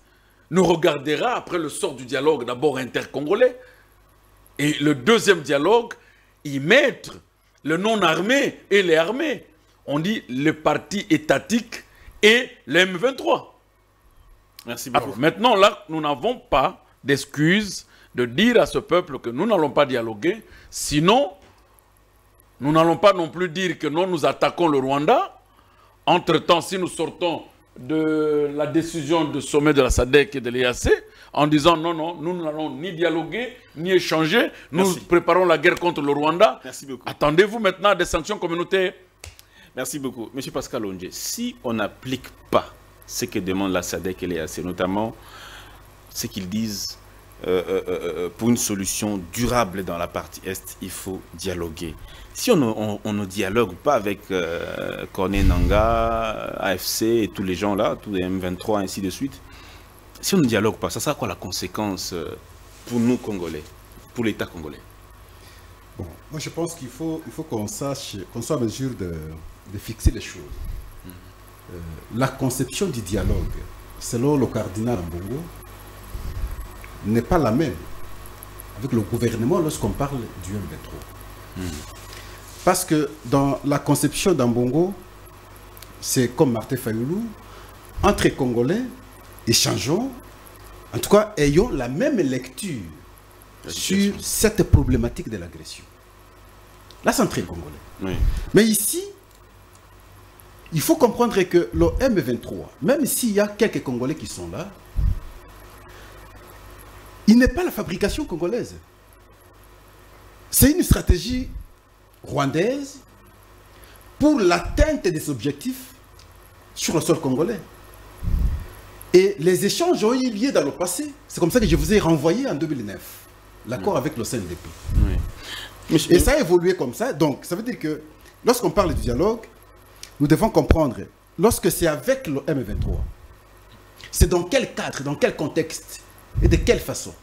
nous regardera après le sort du dialogue, d'abord intercongolais, et le deuxième dialogue, y mettre le non-armé et les armés. On dit le parti étatique et le M23. Merci beaucoup. Alors, maintenant, là, nous n'avons pas d'excuse de dire à ce peuple que nous n'allons pas dialoguer. Sinon, nous n'allons pas non plus dire que non, nous attaquons le Rwanda. Entre-temps, si nous sortons de la décision du sommet de la SADC et de l'EAC, en disant non, non, nous n'allons ni dialoguer, ni échanger. Nous préparons la guerre contre le Rwanda. Merci beaucoup. Attendez-vous maintenant à des sanctions communautaires. Merci beaucoup. Monsieur Pascal Ondié, si on n'applique pas ce que demande la SADC et l'EAC, notamment ce qu'ils disent pour une solution durable dans la partie Est, il faut dialoguer. Si on ne dialogue pas avec Corneille Nangaa, AFC et tous les gens là, tous les M23, ainsi de suite, si on ne dialogue pas, ça sera quoi la conséquence pour nous Congolais, pour l'État congolais? Bon, moi je pense qu'il faut qu'on sache, qu'on soit en mesure de fixer les choses. La conception du dialogue, selon le cardinal Ambongo, n'est pas la même avec le gouvernement lorsqu'on parle du M23. Parce que dans la conception d'Ambongo, c'est comme Martin Fayoulou, entre Congolais, échangeons, en tout cas ayons la même lecture sur cette problématique de l'agression. Là, c'est entre Congolais. Oui. Mais ici, il faut comprendre que le M23, même s'il y a quelques Congolais qui sont là, il n'est pas la fabrication congolaise. C'est une stratégie rwandaise pour l'atteinte des objectifs sur le sol congolais. Et les échanges ont eu lieu dans le passé. C'est comme ça que je vous ai renvoyé en 2009 l'accord avec le CNDP. Oui. Et ça a évolué comme ça. Donc, ça veut dire que lorsqu'on parle du dialogue, nous devons comprendre, lorsque c'est avec le M23, c'est dans quel cadre, dans quel contexte et de quelle façon.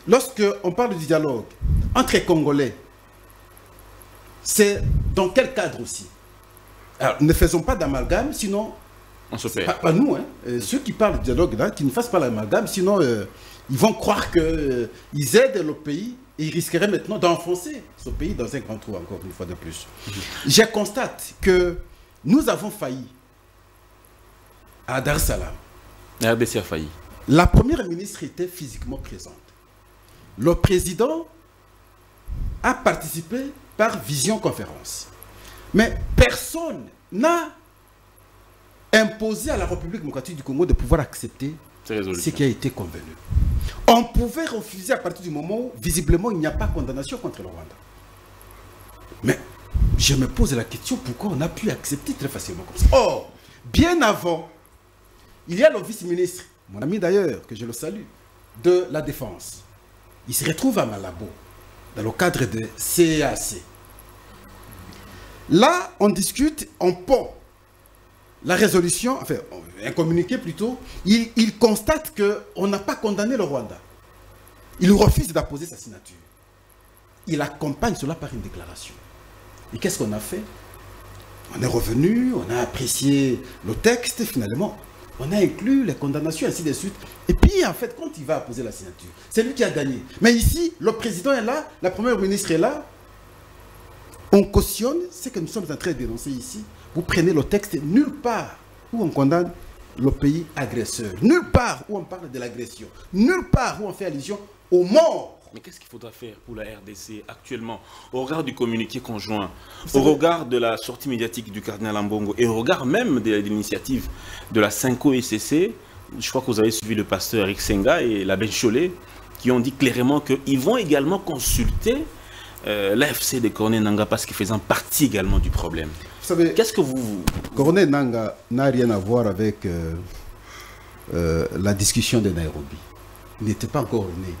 Lorsqu'on parle du dialogue entre Congolais, c'est dans quel cadre aussi. Alors, ne faisons pas d'amalgame, sinon... On se perd. Pas nous, hein. Ceux qui parlent du dialogue, là, qui ne fassent pas l'amalgame, sinon ils vont croire qu'ils aident le pays et ils risqueraient maintenant d'enfoncer ce pays dans un grand trou, encore une fois de plus. Je constate que nous avons failli à Dar es Salaam. La RDC a failli. La première ministre était physiquement présente. Le président a participé par visioconférence. Mais personne n'a imposé à la République démocratique du Congo de pouvoir accepter ce qui a été convenu. On pouvait refuser à partir du moment où, visiblement, il n'y a pas de condamnation contre le Rwanda. Mais je me pose la question, pourquoi on a pu accepter très facilement comme ça? Or, bien avant, il y a le vice-ministre, mon ami d'ailleurs, que je le salue, de la Défense. Il se retrouve à Malabo, dans le cadre de CEAC. Là, on discute, on pond la résolution, enfin, un communiqué plutôt. Il constate qu'on n'a pas condamné le Rwanda. Il refuse d'apposer sa signature. Il accompagne cela par une déclaration. Et qu'est-ce qu'on a fait? On est revenu, on a apprécié le texte, finalement. On a inclus les condamnations, ainsi de suite. Et puis, en fait, quand il va apposer la signature, c'est lui qui a gagné. Mais ici, le président est là, la première ministre est là. On cautionne ce que nous sommes en train de dénoncer ici. Vous prenez le texte, nulle part où on condamne le pays agresseur. Nulle part où on parle de l'agression. Nulle part où on fait allusion aux morts. Mais qu'est-ce qu'il faudra faire pour la RDC actuellement, au regard du communiqué conjoint, au regard de la sortie médiatique du cardinal Ambongo et au regard même de l'initiative de la 5O-ECC? Je crois que vous avez suivi le pasteur Eric Senga et l'abbé Cholet qui ont dit clairement qu'ils vont également consulter l'AFC de Corneille Nangaa parce qu'ils faisaient partie également du problème. Vous savez, qu'est-ce que vous... Corneille Nangaa n'a rien à voir avec la discussion de Nairobi. Il n'était pas encore né.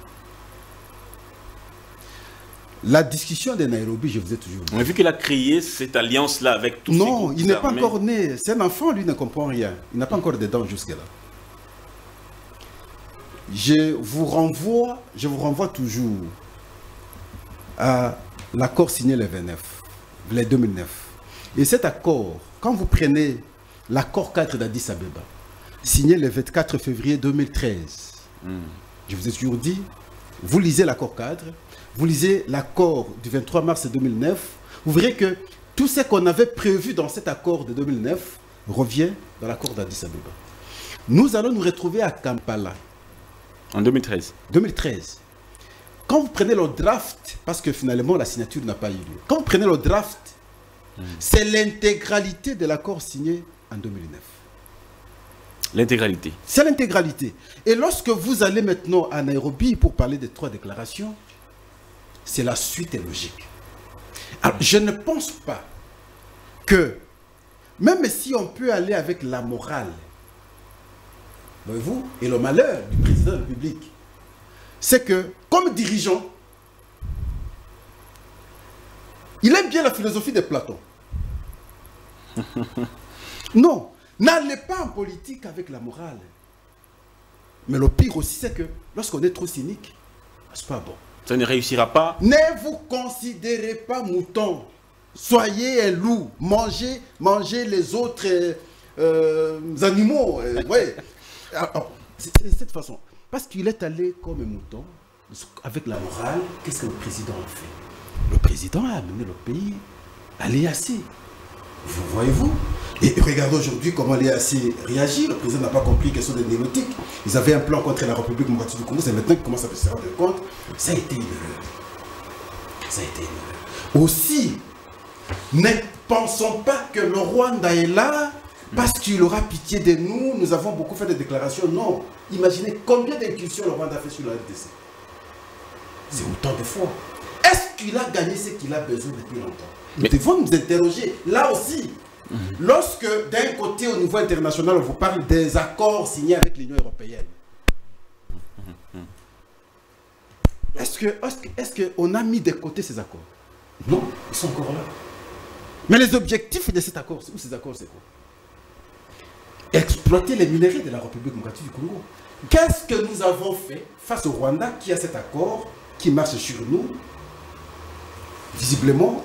La discussion de Nairobi, je vous ai toujours dit. On a vu qu'il a créé cette alliance-là avec tous ces Non, groupes il n'est pas armés. encore né. C'est un enfant, lui, ne comprend rien. Il n'a pas encore de dents jusque-là. Je vous renvoie toujours à l'accord signé le 2009. Et cet accord, quand vous prenez l'accord 4 d'Addis Abeba, signé le 24 février 2013, je vous ai toujours dit, vous lisez l'accord 4, vous lisez l'accord du 23 mars 2009, vous verrez que tout ce qu'on avait prévu dans cet accord de 2009 revient dans l'accord d'Addis Abeba. Nous allons nous retrouver à Kampala. En 2013. 2013. Quand vous prenez le draft, parce que finalement la signature n'a pas eu lieu, quand vous prenez le draft, c'est l'intégralité de l'accord signé en 2009. L'intégralité. C'est l'intégralité. Et lorsque vous allez maintenant à Nairobi pour parler des 3 déclarations, c'est la suite logique. Alors, je ne pense pas que, même si on peut aller avec la morale, voyez-vous, et le malheur du président de la République, c'est que, comme dirigeant, il aime bien la philosophie de Platon. Non, n'allez pas en politique avec la morale. Mais le pire aussi, c'est que lorsqu'on est trop cynique, c'est pas bon. Ça ne réussira pas. Ne vous considérez pas mouton. Soyez un loup. Mangez les autres animaux. Ouais. C'est de cette façon. Parce qu'il est allé comme un mouton, avec la morale, qu'est-ce que le président a fait? Le président a amené le pays à l'EAC. Vous voyez-vous? Et regardez aujourd'hui comment l'EAC réagit. Le président n'a pas compris qu'ils sont des néotiques. Ils avaient un plan contre la République démocratique du Congo. C'est maintenant qu'ils commencent à se rendre compte. Ça a été une erreur. Ça a été une erreur. Aussi, ne pensons pas que le Rwanda est là parce qu'il aura pitié de nous. Nous avons beaucoup fait des déclarations. Non. Imaginez combien d'incursions le Rwanda a fait sur la RDC. C'est autant de fois. Est-ce qu'il a gagné ce qu'il a besoin depuis longtemps? Nous devons nous interroger. Là aussi, lorsque d'un côté au niveau international, on vous parle des accords signés avec l'Union européenne, est-ce qu'on a mis de côté ces accords? Non, ils sont encore là. Mais les objectifs de cet accord, ou ces accords, c'est quoi? Exploiter les minéraux de la République démocratique du Congo. Qu'est-ce que nous avons fait face au Rwanda qui a cet accord, qui marche sur nous? Visiblement,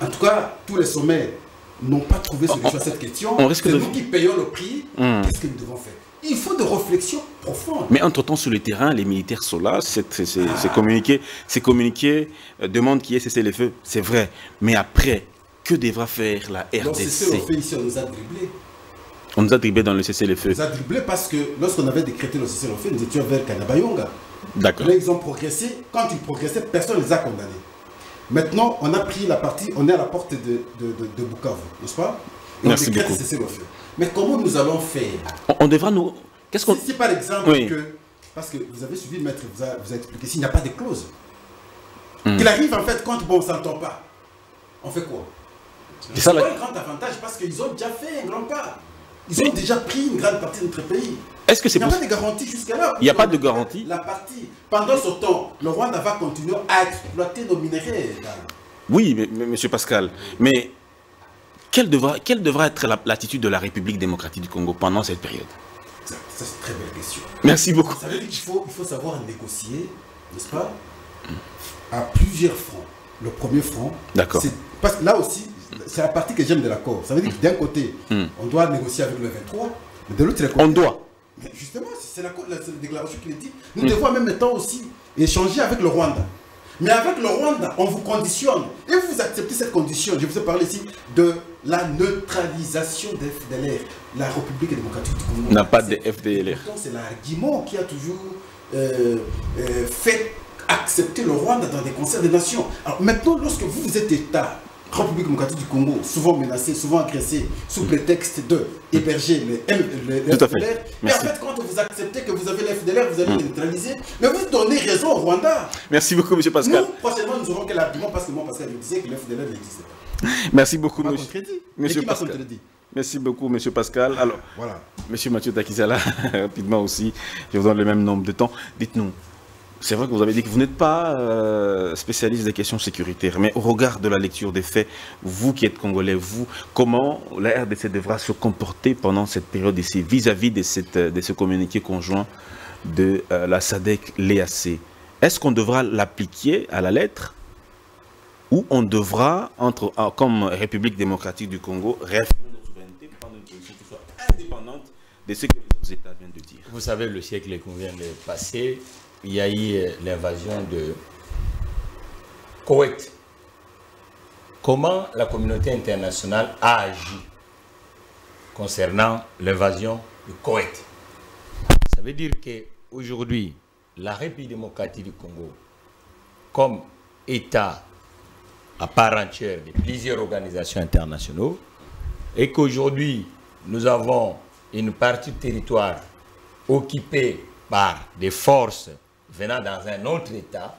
en tout cas, tous les sommets n'ont pas trouvé solution à cette question. C'est nous qui payons le prix. Qu'est-ce que nous devons faire? Il faut des réflexions profondes. Mais entre-temps, sur le terrain, les militaires sont là. Ces communiqués demandent qu'il y ait cessez-le-feu. C'est vrai. Mais après, que devra faire la RDC? Donc, cessez-le-feu ici, on nous a dribblés. On nous a dribblés dans le cessez-le-feu. On nous a dribblés parce que lorsqu'on avait décrété le cessez-le-feu, nous étions vers Kanyabayonga. D'accord. Là, ils ont progressé. Quand ils progressaient, personne ne les a condamnés. Maintenant, on a pris la partie, on est à la porte de Bukavu, n'est-ce pas? Et merci beaucoup. Cessez-le-feu. Mais comment nous allons faire? On devra nous... Qu'est-ce qu'on... Si par exemple que... Parce que vous avez suivi le maître, vous a expliqué, s'il n'y a pas de clause. Il arrive en fait quand bon, on ne s'entend pas. On fait quoi? C'est pas un grand avantage parce qu'ils ont déjà fait un grand pas. Ils ont déjà pris une grande partie de notre pays. Est-ce que c'est Il n'y a pas de garantie jusqu'à-là. Il n'y a pas de garantie. La partie. Pendant ce temps, le Rwanda va continuer à exploiter nos minéraux. Oui, mais M. Pascal, mais quelle devra être l'attitude de la République démocratique du Congo pendant cette période? Ça c'est une très belle question. Merci beaucoup. Ça veut dire qu'il faut savoir négocier, n'est-ce pas, à plusieurs fronts. Le premier front, d'accord. Parce que là aussi, c'est la partie que j'aime de l'accord. Ça veut dire que d'un côté, on doit négocier avec le 23, mais de l'autre, on doit. Mais justement, c'est la déclaration qui le dit. Nous devons en même temps aussi échanger avec le Rwanda. Mais avec le Rwanda, on vous conditionne. Et vous acceptez cette condition. Je vous ai parlé ici de la neutralisation des FDLR. La République démocratique du Congo n'a pas de FDLR. C'est l'argument qui a toujours fait accepter le Rwanda dans des concerts des nations. Alors maintenant, lorsque vous êtes État, République démocratique du Congo, souvent menacé, souvent agressé, sous prétexte de héberger les FDLR. Mais en fait, quand vous acceptez que vous avez les FDLR, vous allez les neutraliser, mais vous donnez raison au Rwanda. Merci beaucoup, M. Pascal. Nous, prochainement, nous aurons quel argument, parce que moi, Pascal, je disais que les FDLR n'existait pas. Merci beaucoup, M. Pascal. Merci beaucoup, M. Pascal. Alors, voilà. M. Mathieu Takizala, rapidement aussi, je vous donne le même nombre de temps. Dites-nous. C'est vrai que vous avez dit que vous n'êtes pas spécialiste des questions sécuritaires, mais au regard de la lecture des faits, vous qui êtes Congolais, vous, comment la RDC devra se comporter pendant cette période ici, vis-à-vis de ce communiqué conjoint de la SADC, l'EAC? Est-ce qu'on devra l'appliquer à la lettre ou on devra, comme République démocratique du Congo, réaffirmer notre souveraineté pour prendre une position qui soit indépendante de ce que les autres États viennent de dire? Vous savez, le siècle qu'on vient de passer, il y a eu l'invasion de Koweït. Comment la communauté internationale a agi concernant l'invasion de Koweït? Ça veut dire qu'aujourd'hui, la République démocratique du Congo, comme État à part entière de plusieurs organisations internationales, et qu'aujourd'hui, nous avons une partie du territoire occupée par des forces venant dans un autre État,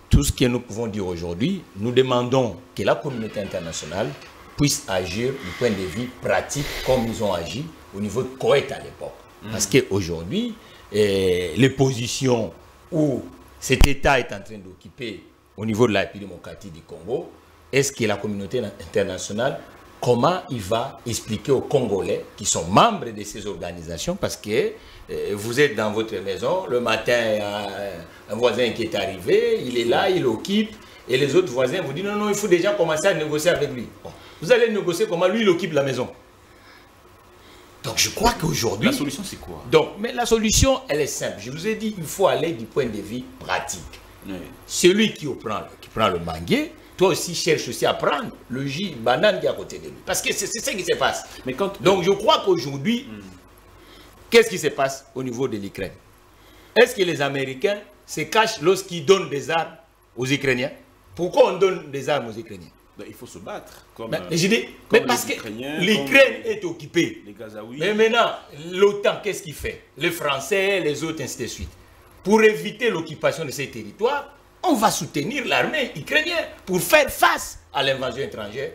tout ce que nous pouvons dire aujourd'hui, nous demandons que la communauté internationale puisse agir du point de vue pratique comme ils ont agi au niveau de Koweït à l'époque. Parce qu'aujourd'hui, les positions où cet État est en train d'occuper au niveau de la République démocratique du Congo, est-ce que la communauté internationale, comment il va expliquer aux Congolais qui sont membres de ces organisations, parce que vous êtes dans votre maison, le matin, il y a un voisin qui est arrivé, il est là, il occupe, et les autres voisins vous disent non, non, il faut déjà commencer à négocier avec lui. Bon, vous allez négocier comment lui, il occupe la maison. Donc je crois qu'aujourd'hui... La solution, c'est quoi? Donc, mais la solution, elle est simple. Je vous ai dit, il faut aller du point de vue pratique. Oui. Celui qui prend le manguier, toi aussi cherche aussi à prendre le jus banane qui est à côté de lui. Parce que c'est ce qui se passe. Mais donc je crois qu'aujourd'hui, qu'est-ce qui se passe au niveau de l'Ukraine? Est-ce que les Américains se cachent lorsqu'ils donnent des armes aux Ukrainiens? Pourquoi on donne des armes aux Ukrainiens? Ben, il faut se battre. Comme, je dis, mais parce que l'Ukraine est occupée. Les Gazaouis. Mais maintenant, l'OTAN, qu'est-ce qu'il fait? Les Français, les autres, ainsi de suite. Pour éviter l'occupation de ces territoires, on va soutenir l'armée ukrainienne pour faire face à l'invasion étrangère.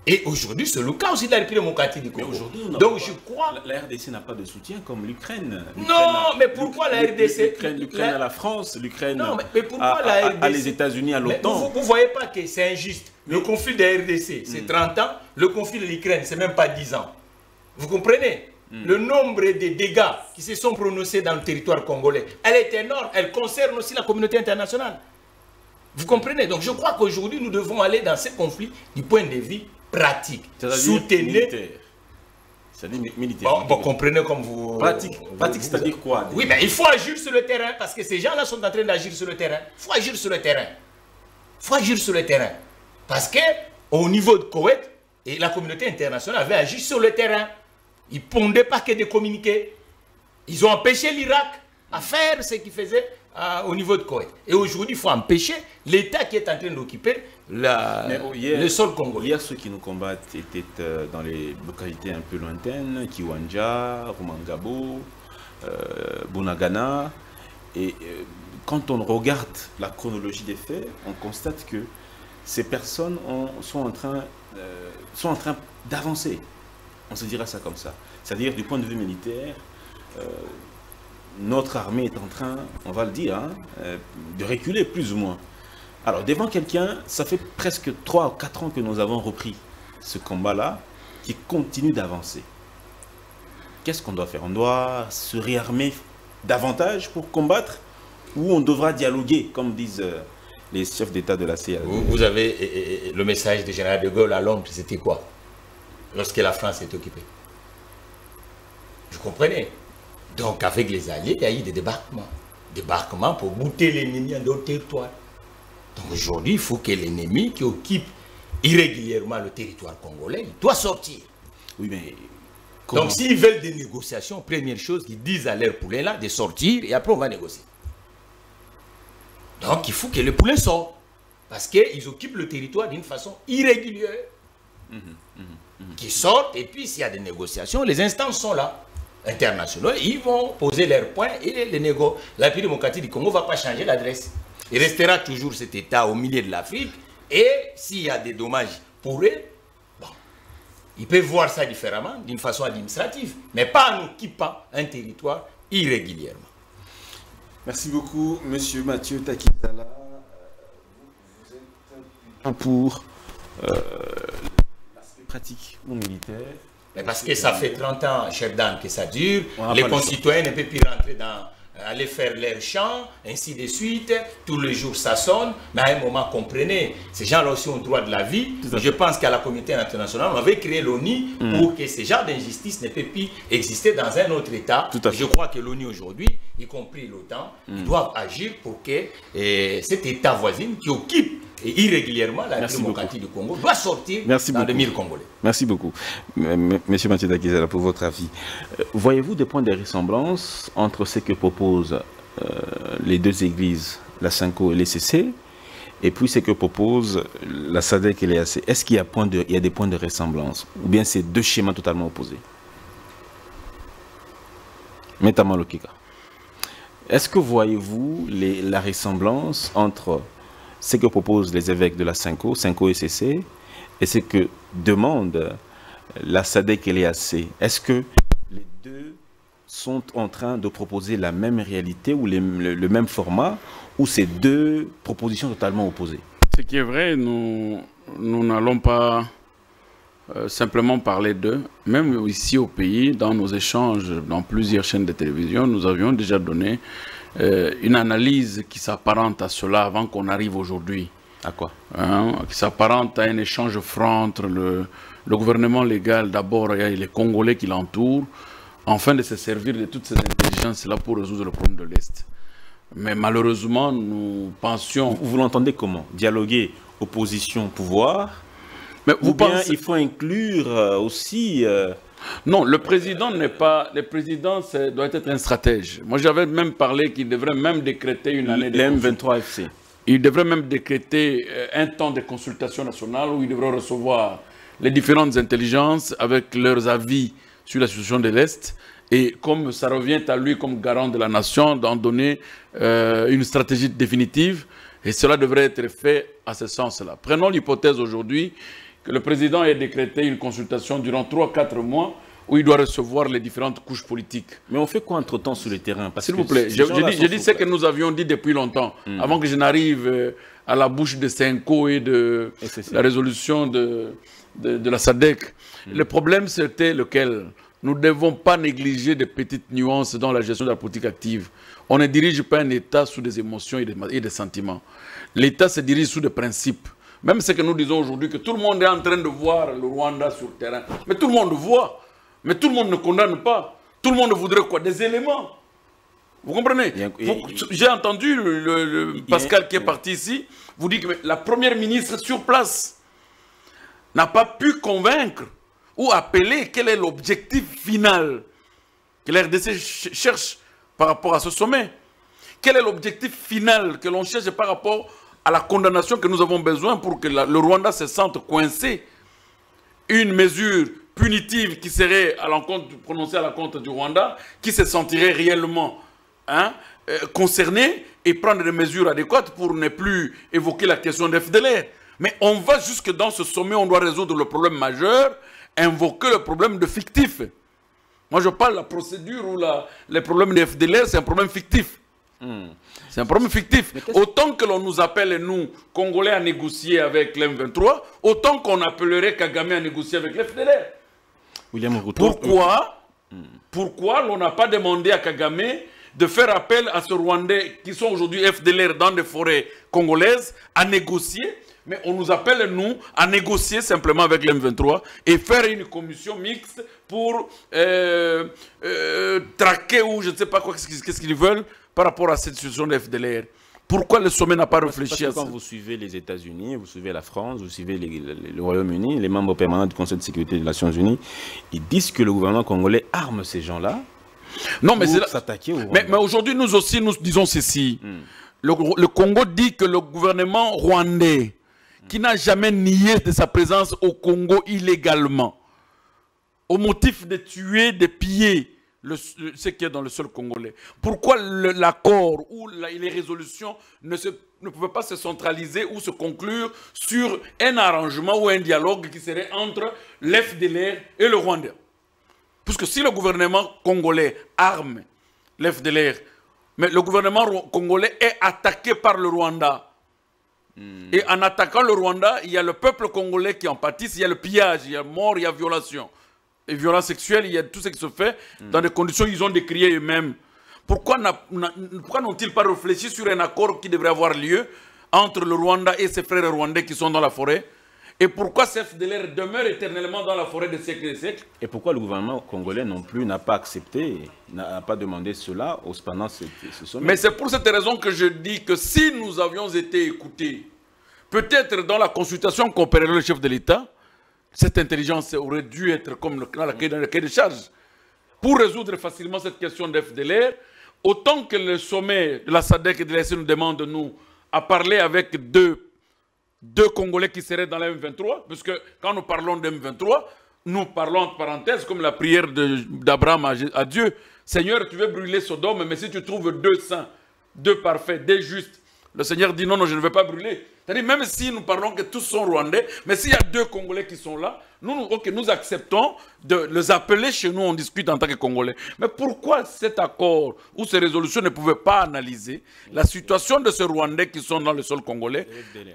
Et aujourd'hui, c'est le cas aussi de la République démocratique du Congo. Donc je crois... La RDC n'a pas de soutien comme l'Ukraine. Non, mais pourquoi la RDC... L'Ukraine à la France, l'Ukraine à les États-Unis, à l'OTAN. Vous ne voyez pas que c'est injuste. Le conflit de la RDC, c'est 30 ans. Le conflit de l'Ukraine, c'est même pas 10 ans. Vous comprenez? Le nombre de dégâts qui se sont prononcés dans le territoire congolais, elle est énorme. Elle concerne aussi la communauté internationale. Vous comprenez? Donc je crois qu'aujourd'hui, nous devons aller dans ce conflit du point de vue pratique. Soutenir. C'est-à-dire militaire. Bon, comprenez comme vous... Pratique, c'est-à-dire quoi? Oui, mais il faut agir sur le terrain, parce que ces gens-là sont en train d'agir sur le terrain. Il faut agir sur le terrain. Il faut agir sur le terrain. Parce qu'au niveau de Koweït, et la communauté internationale avait agi sur le terrain. Ils ne pondaient pas que des communiqués. Ils ont empêché l'Irak à faire ce qu'il faisait au niveau de Koweït. Et aujourd'hui, il faut empêcher l'État qui est en train d'occuper le sol congolais. Hier, ceux qui nous combattent étaient dans les localités un peu lointaines, Kiwanja, Rumangabo, Bunagana. Et quand on regarde la chronologie des faits, on constate que ces personnes sont en train d'avancer. On se dira ça comme ça. C'est-à-dire, du point de vue militaire, notre armée est en train, on va le dire, de reculer plus ou moins. Alors, devant quelqu'un, ça fait presque 3 ou 4 ans que nous avons repris ce combat-là, qui continue d'avancer. Qu'est-ce qu'on doit faire? On doit se réarmer davantage pour combattre, ou on devra dialoguer, comme disent les chefs d'État de la CIA? Vous avez le message du général de Gaulle à Londres, c'était quoi? Lorsque la France est occupée. Vous comprenez? Donc avec les Alliés, il y a eu des débarquements. Débarquements pour bouter l'ennemi en d'autres territoires. Donc aujourd'hui, il faut que l'ennemi qui occupe irrégulièrement le territoire congolais, il doit sortir. Oui, mais... Donc s'ils veulent des négociations, première chose, qu'ils disent à leurs poulains là de sortir et après on va négocier. Donc il faut que les poulains sortent. Parce qu'ils occupent le territoire d'une façon irrégulière. Qui sortent et puis s'il y a des négociations, les instances sont là. Internationaux, ils vont poser leurs points et les négociations. La République démocratique du Congo ne va pas changer l'adresse. Il restera toujours cet État au milieu de l'Afrique et s'il y a des dommages pour eux, bon, ils peuvent voir ça différemment, d'une façon administrative, mais pas en occupant un territoire irrégulièrement. Merci beaucoup, Monsieur Mathieu Takizala. Vous êtes pour l'aspect pratique ou militaire. Mais parce que ça fait 30 ans, chef d'âne, que ça dure, les concitoyens ne peuvent plus rentrer dans... aller faire leur chant, ainsi de suite, tous les jours ça sonne, mais à un moment, comprenez, ces gens-là aussi ont le droit de la vie. Je pense qu'à la communauté internationale, on avait créé l'ONU pour que ces genres d'injustice ne peuvent plus exister dans un autre État. Je crois que l'ONU aujourd'hui, y compris l'OTAN, ils doivent agir pour que cet État voisin qui occupe irrégulièrement la démocratie du Congo doit sortir dans le mille congolais. Merci beaucoup, Monsieur Mathieu Takizala, pour votre avis. Voyez-vous des points de ressemblance entre ce que proposent les deux églises, la Sanko et l'ECC, et puis ce que propose la SADC et l'EAC? Est-ce qu'il y a des points de ressemblance, ou bien c'est deux schémas totalement opposés? Notamment le Kika. Est-ce que voyez-vous la ressemblance entre ce que proposent les évêques de la Sanko et CC, et ce que demande la SADC et l'EAC? Est-ce que les deux sont en train de proposer la même réalité ou le même format, ou c'est deux propositions totalement opposées? Ce qui est vrai, nous n'allons pas simplement parler d'eux. Même ici au pays, dans nos échanges, dans plusieurs chaînes de télévision, nous avions déjà donné une analyse qui s'apparente à cela avant qu'on arrive aujourd'hui. À quoi? Qui s'apparente à un échange franc entre le gouvernement légal d'abord et les Congolais qui l'entourent, afin de se servir de toutes ces intelligences-là pour résoudre le problème de l'Est. Mais malheureusement, nous pensions... Vous l'entendez comment? Dialoguer opposition-pouvoir? Mais ou bien il faut inclure aussi... Non, le président n'est pas... Le président doit être un stratège. Moi, j'avais même parlé qu'il devrait même décréter une année de... M23FC. Il devrait même décréter un temps de consultation nationale où il devrait recevoir les différentes intelligences avec leurs avis sur la situation de l'Est. Et comme ça revient à lui comme garant de la nation, d'en donner une stratégie définitive. Et cela devrait être fait à ce sens-là. Prenons l'hypothèse aujourd'hui que le président ait décrété une consultation durant 3-4 mois où il doit recevoir les différentes couches politiques. Mais on fait quoi entre-temps sur le terrain? S'il vous plaît, je dis ce que nous avions dit depuis longtemps, avant que je n'arrive à la bouche de Senko et de la résolution de la SADC. Le problème, c'était lequel? Nous ne devons pas négliger des petites nuances dans la gestion de la politique active. On ne dirige pas un État sous des émotions et des sentiments. L'État se dirige sous des principes. Même ce que nous disons aujourd'hui, que tout le monde est en train de voir le Rwanda sur le terrain. Mais tout le monde voit. Mais tout le monde ne condamne pas. Tout le monde voudrait quoi? Des éléments. Vous comprenez? J'ai entendu Pascal qui est parti ici, vous dit que la première ministre sur place n'a pas pu convaincre ou appeler quel est l'objectif final que la RDC cherche par rapport à ce sommet. Quel est l'objectif final que l'on cherche par rapport à la condamnation que nous avons besoin pour que le Rwanda se sente coincé? Une mesure punitive qui serait prononcée à l'encontre du Rwanda, qui se sentirait réellement concerné et prendre des mesures adéquates pour ne plus évoquer la question de FDLR. Mais on va jusque dans ce sommet, on doit résoudre le problème majeur, invoquer le problème de fictif. Moi, je parle de la procédure ou les problèmes de FDLR, c'est un problème fictif. C'est un problème fictif. Autant que l'on nous appelle, nous, Congolais, à négocier avec l'M23, autant qu'on appellerait Kagame à négocier avec l'FDLR. Pourquoi l'on n'a pas demandé à Kagame de faire appel à ce Rwandais qui sont aujourd'hui FDLR dans des forêts congolaises à négocier, mais on nous appelle, nous, à négocier simplement avec l'M23 et faire une commission mixte pour traquer ou je ne sais pas quoi, qu'est-ce qu'ils veulent par rapport à cette situation de FDLR. Pourquoi le sommet n'a pas réfléchi à ça? Quand vous suivez les États-Unis, vous suivez la France, vous suivez le Royaume-Uni, les membres permanents du Conseil de sécurité des Nations Unies, ils disent que le gouvernement congolais arme ces gens-là. Non, mais c'est s'attaquer au Rwanda. Mais aujourd'hui, nous aussi, nous disons ceci. Le Congo dit que le gouvernement rwandais, qui n'a jamais nié de sa présence au Congo illégalement, au motif de tuer, de piller ce qui est dans le sol congolais. Pourquoi l'accord ou les résolutions ne pouvaient pas se centraliser ou se conclure sur un arrangement ou un dialogue qui serait entre l'FDLR et le Rwanda? Puisque si le gouvernement congolais arme l'FDLR, mais le gouvernement congolais est attaqué par le Rwanda, et en attaquant le Rwanda, il y a le peuple congolais qui en pâtisse, il y a le pillage, il y a mort, il y a violation. Et violence sexuelle, il y a tout ce qui se fait dans des conditions qu'ils ont décriées eux-mêmes. Pourquoi n'ont-ils pas réfléchi sur un accord qui devrait avoir lieu entre le Rwanda et ses frères rwandais qui sont dans la forêt? Et pourquoi ce FDLR demeure éternellement dans la forêt des siècles et des siècles? Et pourquoi le gouvernement congolais non plus n'a pas accepté, n'a pas demandé cela pendant ce sommet? Mais c'est pour cette raison que je dis que si nous avions été écoutés, peut-être dans la consultation qu'opérait le chef de l'État, cette intelligence aurait dû être comme dans le cahier de charge. Pour résoudre facilement cette question d'FDLR, autant que le sommet de la SADC et de l'EAC nous demande, nous, à parler avec deux Congolais qui seraient dans la M23, puisque quand nous parlons de M23, nous parlons entre parenthèses comme la prière d'Abraham à Dieu. Seigneur, tu veux brûler Sodome, mais si tu trouves 2 saints, 2 parfaits, 2 justes, le Seigneur dit non, non, je ne vais pas brûler. C'est-à-dire, même si nous parlons que tous sont rwandais, mais s'il y a 2 Congolais qui sont là, nous acceptons de les appeler chez nous, on discute en tant que Congolais. Mais pourquoi cet accord ou ces résolutions ne pouvaient pas analyser la situation de ces Rwandais qui sont dans le sol congolais,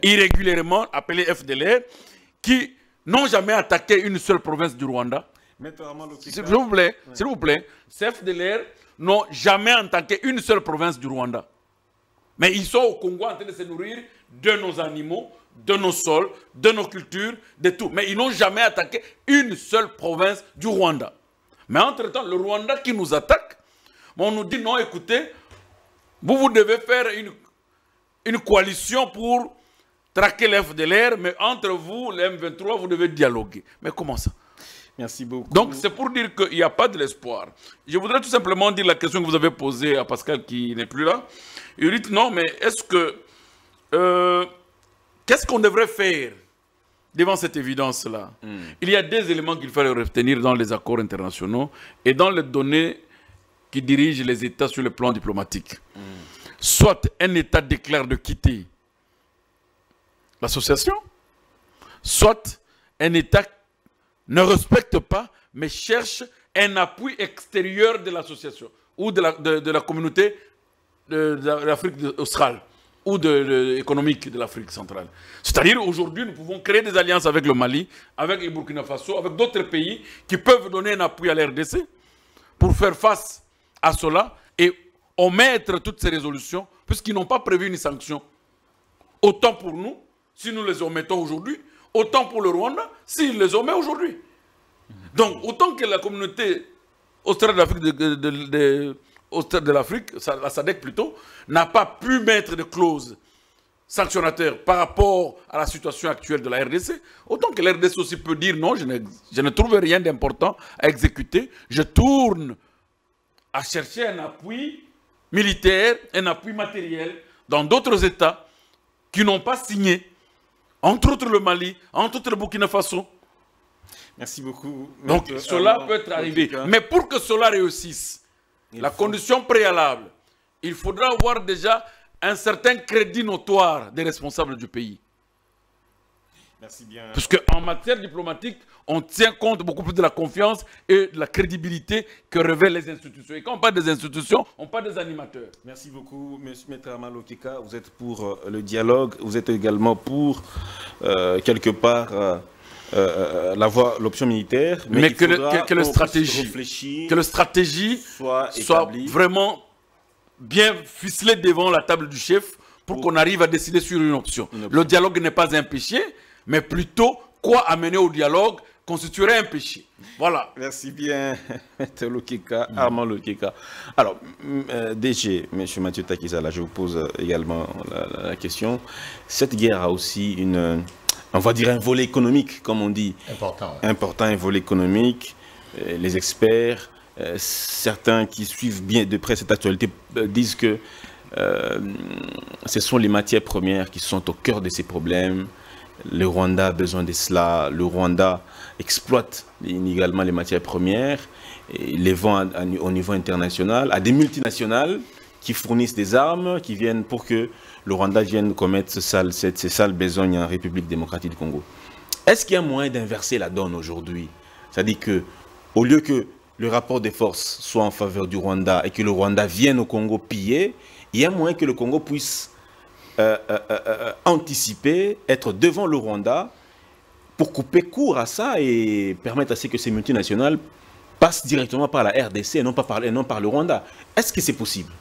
irrégulièrement appelés FDLR, qui n'ont jamais attaqué une seule province du Rwanda? S'il vous plaît, ces FDLR n'ont jamais attaqué une seule province du Rwanda. Mais ils sont au Congo en train de se nourrir de nos animaux, de nos sols, de nos cultures, de tout. Mais ils n'ont jamais attaqué une seule province du Rwanda. Mais entre-temps, le Rwanda qui nous attaque, on nous dit non, écoutez, vous devez faire une coalition pour traquer les FDLR, mais entre vous, les M23, vous devez dialoguer. Mais comment ça? Merci beaucoup. Donc c'est pour dire qu'il n'y a pas de l'espoir. Je voudrais tout simplement dire la question que vous avez posée à Pascal qui n'est plus là. Il dit non, mais est-ce que... qu'est-ce qu'on devrait faire devant cette évidence-là? Il y a 2 éléments qu'il fallait retenir dans les accords internationaux et dans les données qui dirigent les États sur le plan diplomatique. Soit un État déclare de quitter l'association, soit un État ne respecte pas, mais cherche un appui extérieur de l'association ou de la communauté de l'Afrique australe ou économique de l'Afrique centrale. C'est-à-dire aujourd'hui, nous pouvons créer des alliances avec le Mali, avec le Burkina Faso, avec d'autres pays qui peuvent donner un appui à l'RDC pour faire face à cela et omettre toutes ces résolutions, puisqu'ils n'ont pas prévu une sanction. Autant pour nous, si nous les omettons aujourd'hui, autant pour le Rwanda, s'il les omet aujourd'hui. Donc, autant que la communauté australe de l'Afrique, la SADC plutôt, n'a pas pu mettre de clauses sanctionnateurs par rapport à la situation actuelle de la RDC, autant que la RDC aussi peut dire non, je ne trouve rien d'important à exécuter, je tourne à chercher un appui militaire, un appui matériel dans d'autres États qui n'ont pas signé, entre autres le Mali, entre autres le Burkina Faso. Merci beaucoup. Donc cela peut être arrivé. Mais pour que cela réussisse, la condition préalable, il faudra avoir déjà un certain crédit notoire des responsables du pays. Merci bien. Parce qu'en matière diplomatique, on tient compte beaucoup plus de la confiance et de la crédibilité que révèlent les institutions. Et quand on parle des institutions, on parle des animateurs. Merci beaucoup, M. Maître Armand Okika. Vous êtes pour le dialogue, vous êtes également pour, quelque part, l'option militaire. Mais que la stratégie soit vraiment bien ficelée devant la table du chef pour qu'on arrive à décider sur une option. Le dialogue n'est pas un péché, mais plutôt quoi amener au dialogue constituerait un péché. Voilà. Merci bien, Lokika, Armand Lokika. Alors, DG, M. Mathieu Takizala, je vous pose également la question. Cette guerre a aussi on va dire un volet économique, comme on dit. Important. Important, un volet économique. Les experts, certains qui suivent bien de près cette actualité disent que ce sont les matières premières qui sont au cœur de ces problèmes. Le Rwanda a besoin de cela. Le Rwanda exploite également les matières premières et les vend au niveau international à des multinationales qui fournissent des armes, qui viennent pour que le Rwanda vienne commettre ces sales besognes en République démocratique du Congo. Est-ce qu'il y a moyen d'inverser la donne aujourd'hui? C'est-à-dire qu'au lieu que le rapport des forces soit en faveur du Rwanda et que le Rwanda vienne au Congo piller, il y a moyen que le Congo puisse anticiper, être devant le Rwanda pour couper court à ça et permettre à ce que ces multinationales passent directement par la RDC et non par le Rwanda. Est-ce que c'est possible?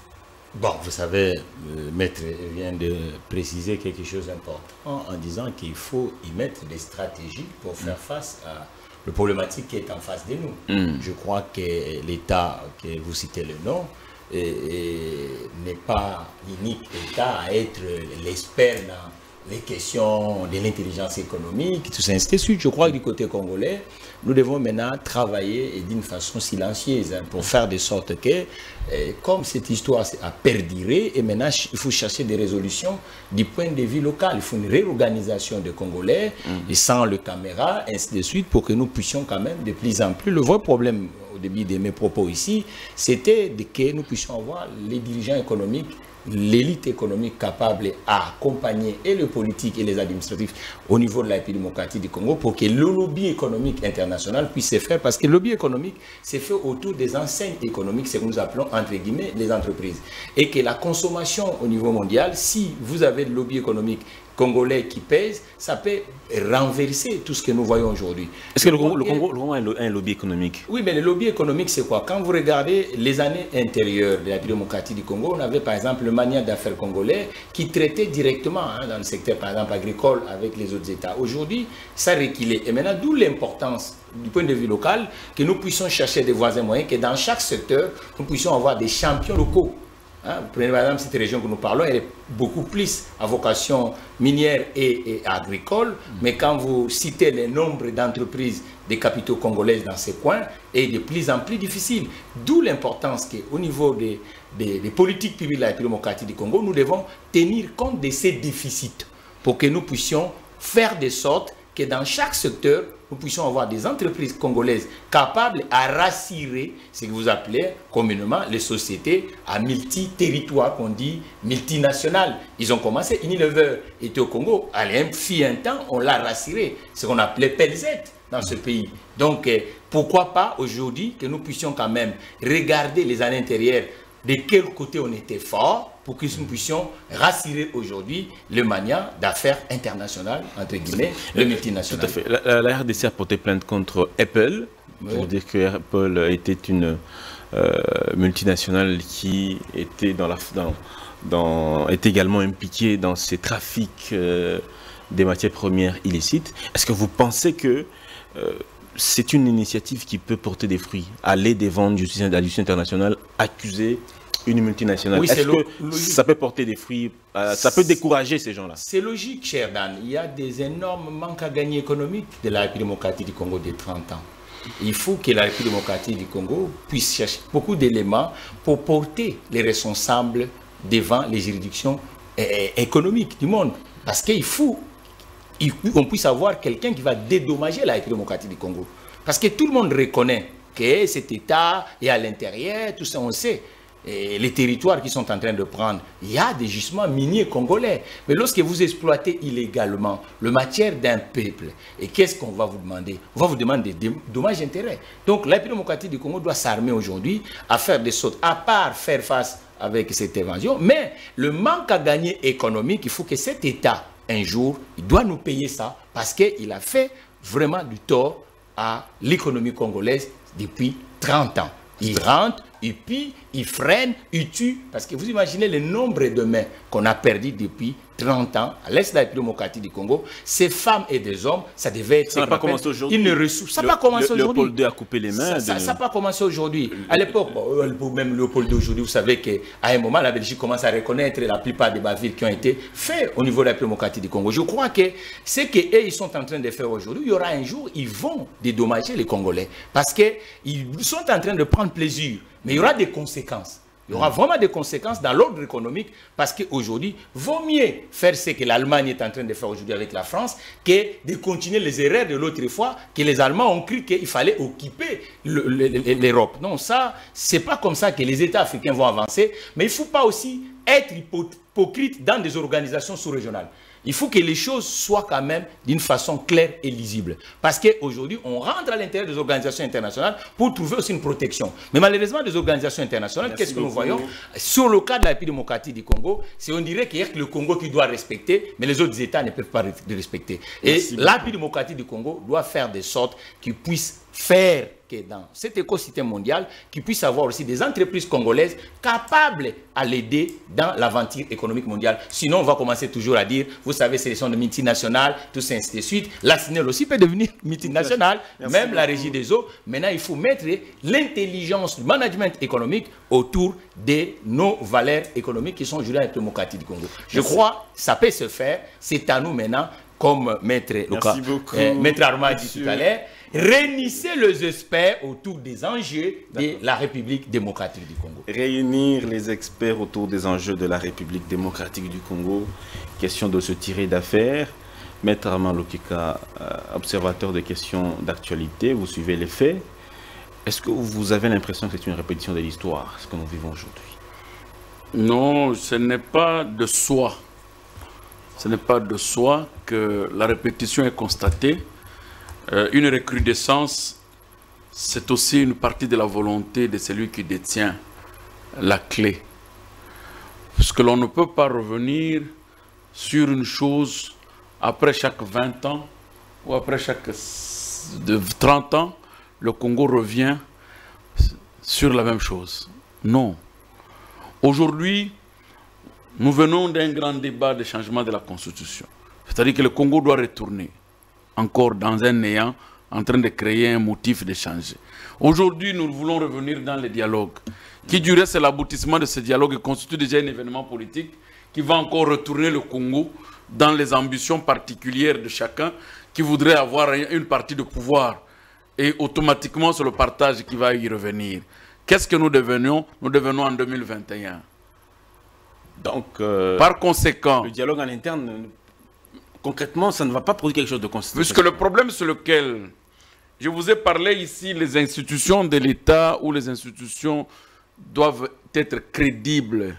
Bon, vous savez, le maître vient de préciser quelque chose d'important en disant qu'il faut y mettre des stratégies pour faire face à la problématique qui est en face de nous. Je crois que l'État, que vous citez le nom, n'est pas l'unique État à être l'expert dans les questions de l'intelligence économique, tout ça, ainsi de suite. Je crois que du côté congolais, nous devons maintenant travailler d'une façon silencieuse pour faire de sorte que, comme cette histoire a perduré, et maintenant il faut chercher des résolutions du point de vue local. Il faut une réorganisation des Congolais, et sans le caméra, ainsi de suite, pour que nous puissions quand même de plus en plus. Le vrai problème au début de mes propos ici, c'était que nous puissions avoir les dirigeants économiques, l'élite économique capable à accompagner et le politique et les administratifs au niveau de la République démocratique du Congo pour que le lobby économique international puisse se faire, parce que le lobby économique s'est fait autour des enseignes économiques, c'est ce que nous appelons entre guillemets les entreprises, et que la consommation au niveau mondial, si vous avez le lobby économique congolais qui pèse, ça peut renverser tout ce que nous voyons aujourd'hui. Est-ce que le Congo a un lobby économique? Oui, mais le lobby économique, c'est quoi? Quand vous regardez les années intérieures de la démocratie du Congo, on avait par exemple le manière d'affaires congolais qui traitait directement dans le secteur, par exemple, agricole avec les autres États. Aujourd'hui, ça a reculé. Et maintenant, d'où l'importance du point de vue local que nous puissions chercher des voisins moyens, que dans chaque secteur, nous puissions avoir des champions locaux. Vous prenez par exemple cette région que nous parlons, elle est beaucoup plus à vocation minière et agricole, mais quand vous citez le nombre d'entreprises des capitaux congolaises dans ces coins, est de plus en plus difficile. D'où l'importance qu'au niveau des politiques publiques de la République démocratique du Congo, nous devons tenir compte de ces déficits pour que nous puissions faire de sorte que dans chaque secteur, nous puissions avoir des entreprises congolaises capables à rassurer ce que vous appelez communément les sociétés à multi-territoire, qu'on dit multinationales. Ils ont commencé, Unilever était au Congo, fut un temps, on l'a rassuré, ce qu'on appelait PLZ dans ce pays. Donc, pourquoi pas aujourd'hui que nous puissions quand même regarder les années antérieures de quel côté on était fort, pour que nous puissions rassurer aujourd'hui le mania d'affaires internationales, entre guillemets, le multinational. Tout à fait. La RDC a porté plainte contre Apple, pour dire que Apple était une multinationale qui était, était également impliquée dans ces trafics des matières premières illicites. Est-ce que vous pensez que c'est une initiative qui peut porter des fruits, aller devant la justice internationale, accuser une multinationale? Oui, est-ce que ça peut porter des fruits, ça peut décourager ces gens-là? C'est logique, cher Dan. Il y a des énormes manques à gagner économiques de la République démocratique du Congo de 30 ans. Il faut que la République démocratique du Congo puisse chercher beaucoup d'éléments pour porter les responsables devant les juridictions économiques du monde. Parce qu'il faut qu'on puisse avoir quelqu'un qui va dédommager la République démocratique du Congo. Parce que tout le monde reconnaît que cet État est à l'intérieur, tout ça on sait. Et les territoires qui sont en train de prendre, il y a des gisements miniers congolais. Mais lorsque vous exploitez illégalement le matière d'un peuple, et qu'est-ce qu'on va vous demander? On va vous demander des dommages intérêts. Donc la République démocratique du Congo doit s'armer aujourd'hui à faire des sautes, à part faire face avec cette invasion, mais le manque à gagner économique, il faut que cet État, un jour, il doit nous payer ça, parce qu'il a fait vraiment du tort à l'économie congolaise depuis 30 ans. Il rentre, ils pillent, ils freinent, ils tuent. Parce que vous imaginez le nombre de mains qu'on a perdu depuis 30 ans à l'est de la République démocratique du Congo. Ces femmes et des hommes, ça devait être... Ça n'a pas commencé aujourd'hui. Ils ne ressourcent. Ça n'a pas commencé aujourd'hui. Léopold II a coupé les mains. Ça n'a pas commencé aujourd'hui. À l'époque, même Léopold II aujourd'hui, vous savez qu'à un moment, la Belgique commence à reconnaître la plupart des bavures qui ont été faites au niveau de la République démocratique du Congo. Je crois que ce qu'eux, ils sont en train de faire aujourd'hui, il y aura un jour, ils vont dédommager les Congolais. Parce qu'ils sont en train de prendre plaisir. Mais il y aura des conséquences. Il y aura vraiment des conséquences dans l'ordre économique parce qu'aujourd'hui, vaut mieux faire ce que l'Allemagne est en train de faire aujourd'hui avec la France que de continuer les erreurs de l'autre fois que les Allemands ont cru qu'il fallait occuper l'Europe. Non, ça, c'est pas comme ça que les États africains vont avancer. Mais il ne faut pas aussi être hypocrite dans des organisations sous-régionales. Il faut que les choses soient quand même d'une façon claire et lisible. Parce qu'aujourd'hui, on rentre à l'intérieur des organisations internationales pour trouver aussi une protection. Mais malheureusement, des organisations internationales, qu'est-ce que nous voyons? Sur le cas de la République démocratique du Congo, on dirait qu'il y a que le Congo qui doit respecter, mais les autres États ne peuvent pas le respecter. Et la République démocratique du Congo doit faire de sorte qu'ils puissent faire que dans cet écosystème mondial, qu'il puisse avoir aussi des entreprises congolaises capables à l'aider dans l'aventure économique mondiale. Sinon, on va commencer toujours à dire, vous savez, ce sont des multinationales, tout ça, ainsi de suite. La SNEL aussi peut devenir multinationale, même la Régie des eaux. Maintenant, il faut mettre l'intelligence du management économique autour de nos valeurs économiques qui sont jurées avec le démocratique du Congo. Je crois que ça peut se faire. C'est à nous maintenant, comme Maître Armand dit tout à l'heure, réunissez les experts autour des enjeux de la République démocratique du Congo. Réunir les experts autour des enjeux de la République démocratique du Congo. Question de se tirer d'affaire. Maître Armand Lokika, observateur de questions d'actualité, vous suivez les faits. Est-ce que vous avez l'impression que c'est une répétition de l'histoire, ce que nous vivons aujourd'hui? Non, ce n'est pas de soi. Ce n'est pas de soi que la répétition est constatée. Une recrudescence, c'est aussi une partie de la volonté de celui qui détient la clé. Parce que l'on ne peut pas revenir sur une chose après chaque 20 ans ou après chaque 30 ans, le Congo revient sur la même chose. Non. Aujourd'hui, nous venons d'un grand débat de changement de la Constitution. C'est-à-dire que le Congo doit retourner encore dans un néant, en train de créer un motif de changer. Aujourd'hui, nous voulons revenir dans les dialogues. Qui du reste, l'aboutissement de ce dialogue constitue déjà un événement politique qui va encore retourner le Congo dans les ambitions particulières de chacun qui voudrait avoir une partie de pouvoir. Et automatiquement, c'est le partage qui va y revenir. Qu'est-ce que nous devenons? Nous devenons en 2021. Donc, par conséquent, le dialogue en interne, concrètement, ça ne va pas produire quelque chose de constitutionnel. Puisque le problème sur lequel je vous ai parlé ici, les institutions de l'État ou les institutions doivent être crédibles.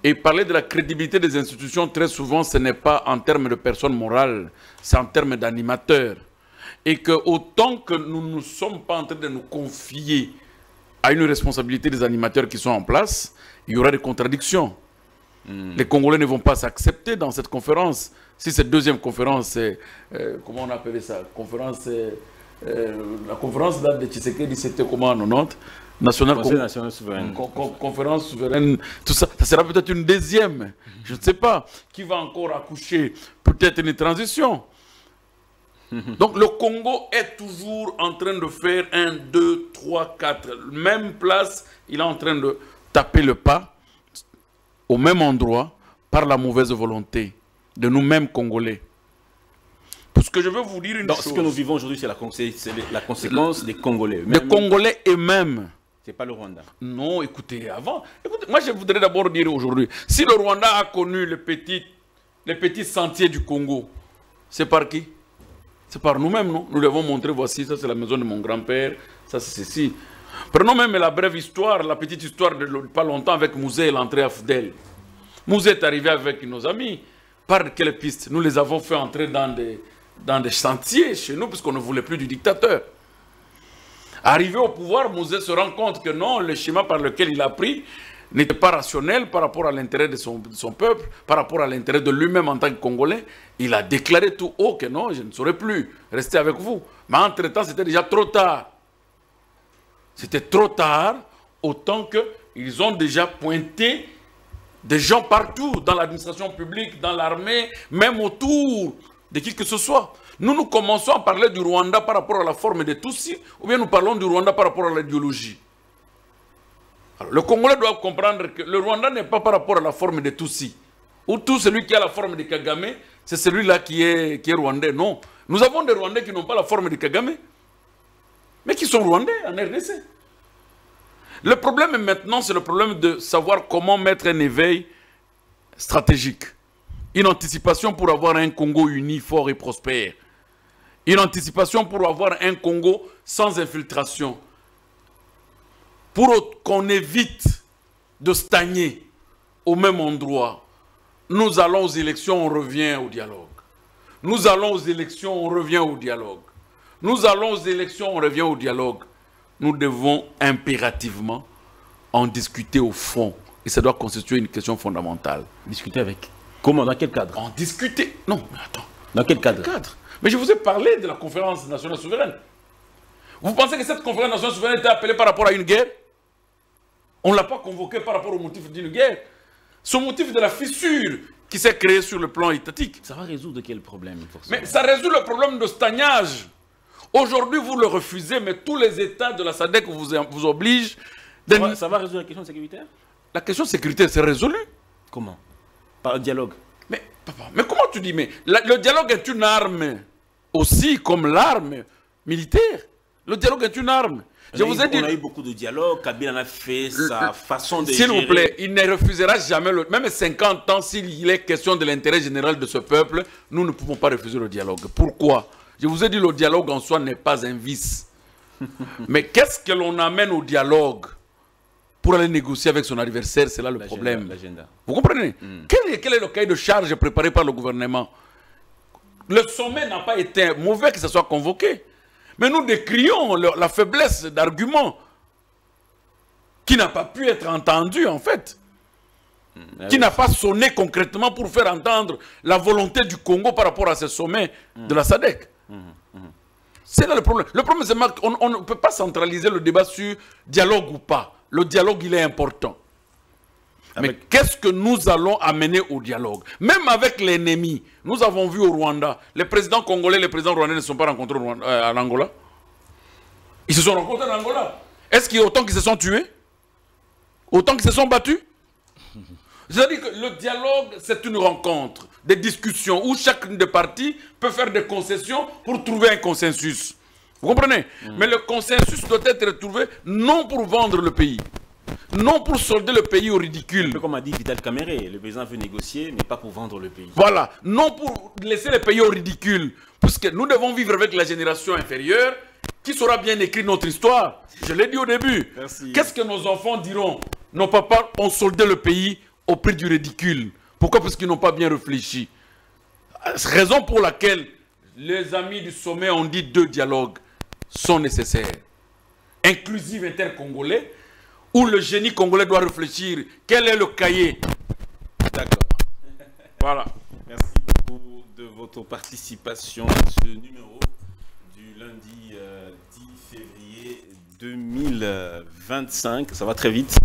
Et parler de la crédibilité des institutions, très souvent, ce n'est pas en termes de personnes morales, c'est en termes d'animateurs. Et que autant que nous ne sommes pas en train de nous confier à une responsabilité des animateurs qui sont en place, il y aura des contradictions. Les Congolais ne vont pas s'accepter dans cette conférence. Si cette deuxième conférence, c'est, comment on appelait ça, la conférence date de Tshisekedi, c'était comment en 90 nationale souveraine. Conférence souveraine, tout ça, ça sera peut-être une deuxième, je ne sais pas, qui va encore accoucher peut-être une transition. Donc le Congo est toujours en train de faire 1, 2, 3, 4, même place, il est en train de taper le pas au même endroit par la mauvaise volonté de nous-mêmes Congolais. Parce que je veux vous dire une chose. Ce que nous vivons aujourd'hui, c'est la conséquence des Congolais. Des Congolais eux-mêmes. C'est pas le Rwanda. Non, écoutez, moi je voudrais d'abord dire aujourd'hui, si le Rwanda a connu les petits sentiers du Congo, c'est par qui? C'est par nous-mêmes, non? Nous devons montrer, voici, ça c'est la maison de mon grand-père, ça c'est ceci. Prenons même la brève histoire, la petite histoire de pas longtemps avec Mouzé et l'entrée à Fidel. Mouzé est arrivé avec nos amis. Par quelle piste? Nous les avons fait entrer dans des chantiers chez nous, parce qu'on ne voulait plus du dictateur. Arrivé au pouvoir, Mouzé se rend compte que non, le schéma par lequel il a pris n'était pas rationnel par rapport à l'intérêt de son peuple, par rapport à l'intérêt de lui-même en tant que Congolais. Il a déclaré tout haut que non, je ne saurais plus rester avec vous. Mais entre-temps, c'était déjà trop tard. C'était trop tard. autant qu'ils ont déjà pointé des gens partout, dans l'administration publique, dans l'armée, même autour de qui que ce soit. Nous commençons à parler du Rwanda par rapport à la forme des Tutsis, ou bien nous parlons du Rwanda par rapport à l'idéologie. Le Congolais doit comprendre que le Rwanda n'est pas par rapport à la forme des Tutsis. Ou tout celui qui a la forme de Kagame, c'est celui-là qui est rwandais. Non. Nous avons des Rwandais qui n'ont pas la forme de Kagame, mais qui sont rwandais en RDC. Le problème maintenant, c'est le problème de savoir comment mettre un éveil stratégique. Une anticipation pour avoir un Congo uni, fort et prospère. Une anticipation pour avoir un Congo sans infiltration. Pour qu'on évite de stagner au même endroit. Nous allons aux élections, on revient au dialogue. Nous allons aux élections, on revient au dialogue. Nous allons aux élections, on revient au dialogue. Nous devons impérativement en discuter au fond. Et ça doit constituer une question fondamentale. Discuter avec? Comment? Dans quel cadre? En discuter. Non, mais attends. Dans quel cadre? Mais je vous ai parlé de la conférence nationale souveraine. Vous pensez que cette conférence nationale souveraine était appelée par rapport à une guerre? On ne l'a pas convoquée par rapport au motif d'une guerre. C'est au motif de la fissure qui s'est créée sur le plan étatique. Ça va résoudre quel problème, forcément? Mais ça résout le problème de stagnage. Aujourd'hui, vous le refusez, mais tous les États de la SADC vous obligent. Ça va résoudre la question sécuritaire? La question sécuritaire, c'est résolu. Comment? Par un dialogue. Mais, papa, mais comment tu dis? Mais le dialogue est une arme aussi, comme l'arme militaire. Le dialogue est une arme. On a eu beaucoup de dialogues. Kabila en a fait sa façon de gérer. S'il vous plaît, il ne refusera jamais, même 50 ans, s'il est question de l'intérêt général de ce peuple, nous ne pouvons pas refuser le dialogue. Pourquoi? Je vous ai dit, le dialogue en soi n'est pas un vice. Mais qu'est-ce que l'on amène au dialogue pour aller négocier avec son adversaire? C'est là le problème. Vous comprenez? Quel est le cahier de charge préparé par le gouvernement? Le sommet n'a pas été mauvais que ce soit convoqué. Mais nous décrions la faiblesse d'arguments qui n'a pas pu être entendu en fait. Qui n'a pas sonné concrètement pour faire entendre la volonté du Congo par rapport à ce sommet de la SADC. C'est là le problème. Le problème, c'est qu'on ne peut pas centraliser le débat sur dialogue ou pas. Le dialogue, il est important. Mais qu'est-ce que nous allons amener au dialogue? Même avec l'ennemi, nous avons vu au Rwanda, les présidents congolais et les présidents rwandais ne se sont pas rencontrés en Angola. Ils se sont rencontrés en Angola. Est-ce qu'il y a autant qu'ils se sont tués? Autant qu'ils se sont battus? C'est-à-dire que le dialogue, c'est une rencontre, des discussions où chacune des parties peut faire des concessions pour trouver un consensus. Vous comprenez? Mais le consensus doit être trouvé non pour vendre le pays, non pour solder le pays au ridicule. Un peu comme a dit Vital Kamerhe, le président veut négocier, mais pas pour vendre le pays. Voilà, non pour laisser le pays au ridicule, puisque nous devons vivre avec la génération inférieure qui saura bien écrire notre histoire. Je l'ai dit au début. Qu'est-ce que nos enfants diront? Nos papas ont soldé le pays au prix du ridicule. Pourquoi? Parce qu'ils n'ont pas bien réfléchi. Raison pour laquelle les amis du sommet ont dit 2 dialogues sont nécessaires. Inclusif intercongolais, où le génie congolais doit réfléchir. Quel est le cahier? D'accord. Voilà. Merci beaucoup de votre participation à ce numéro du lundi 10 février 2025. Ça va très vite.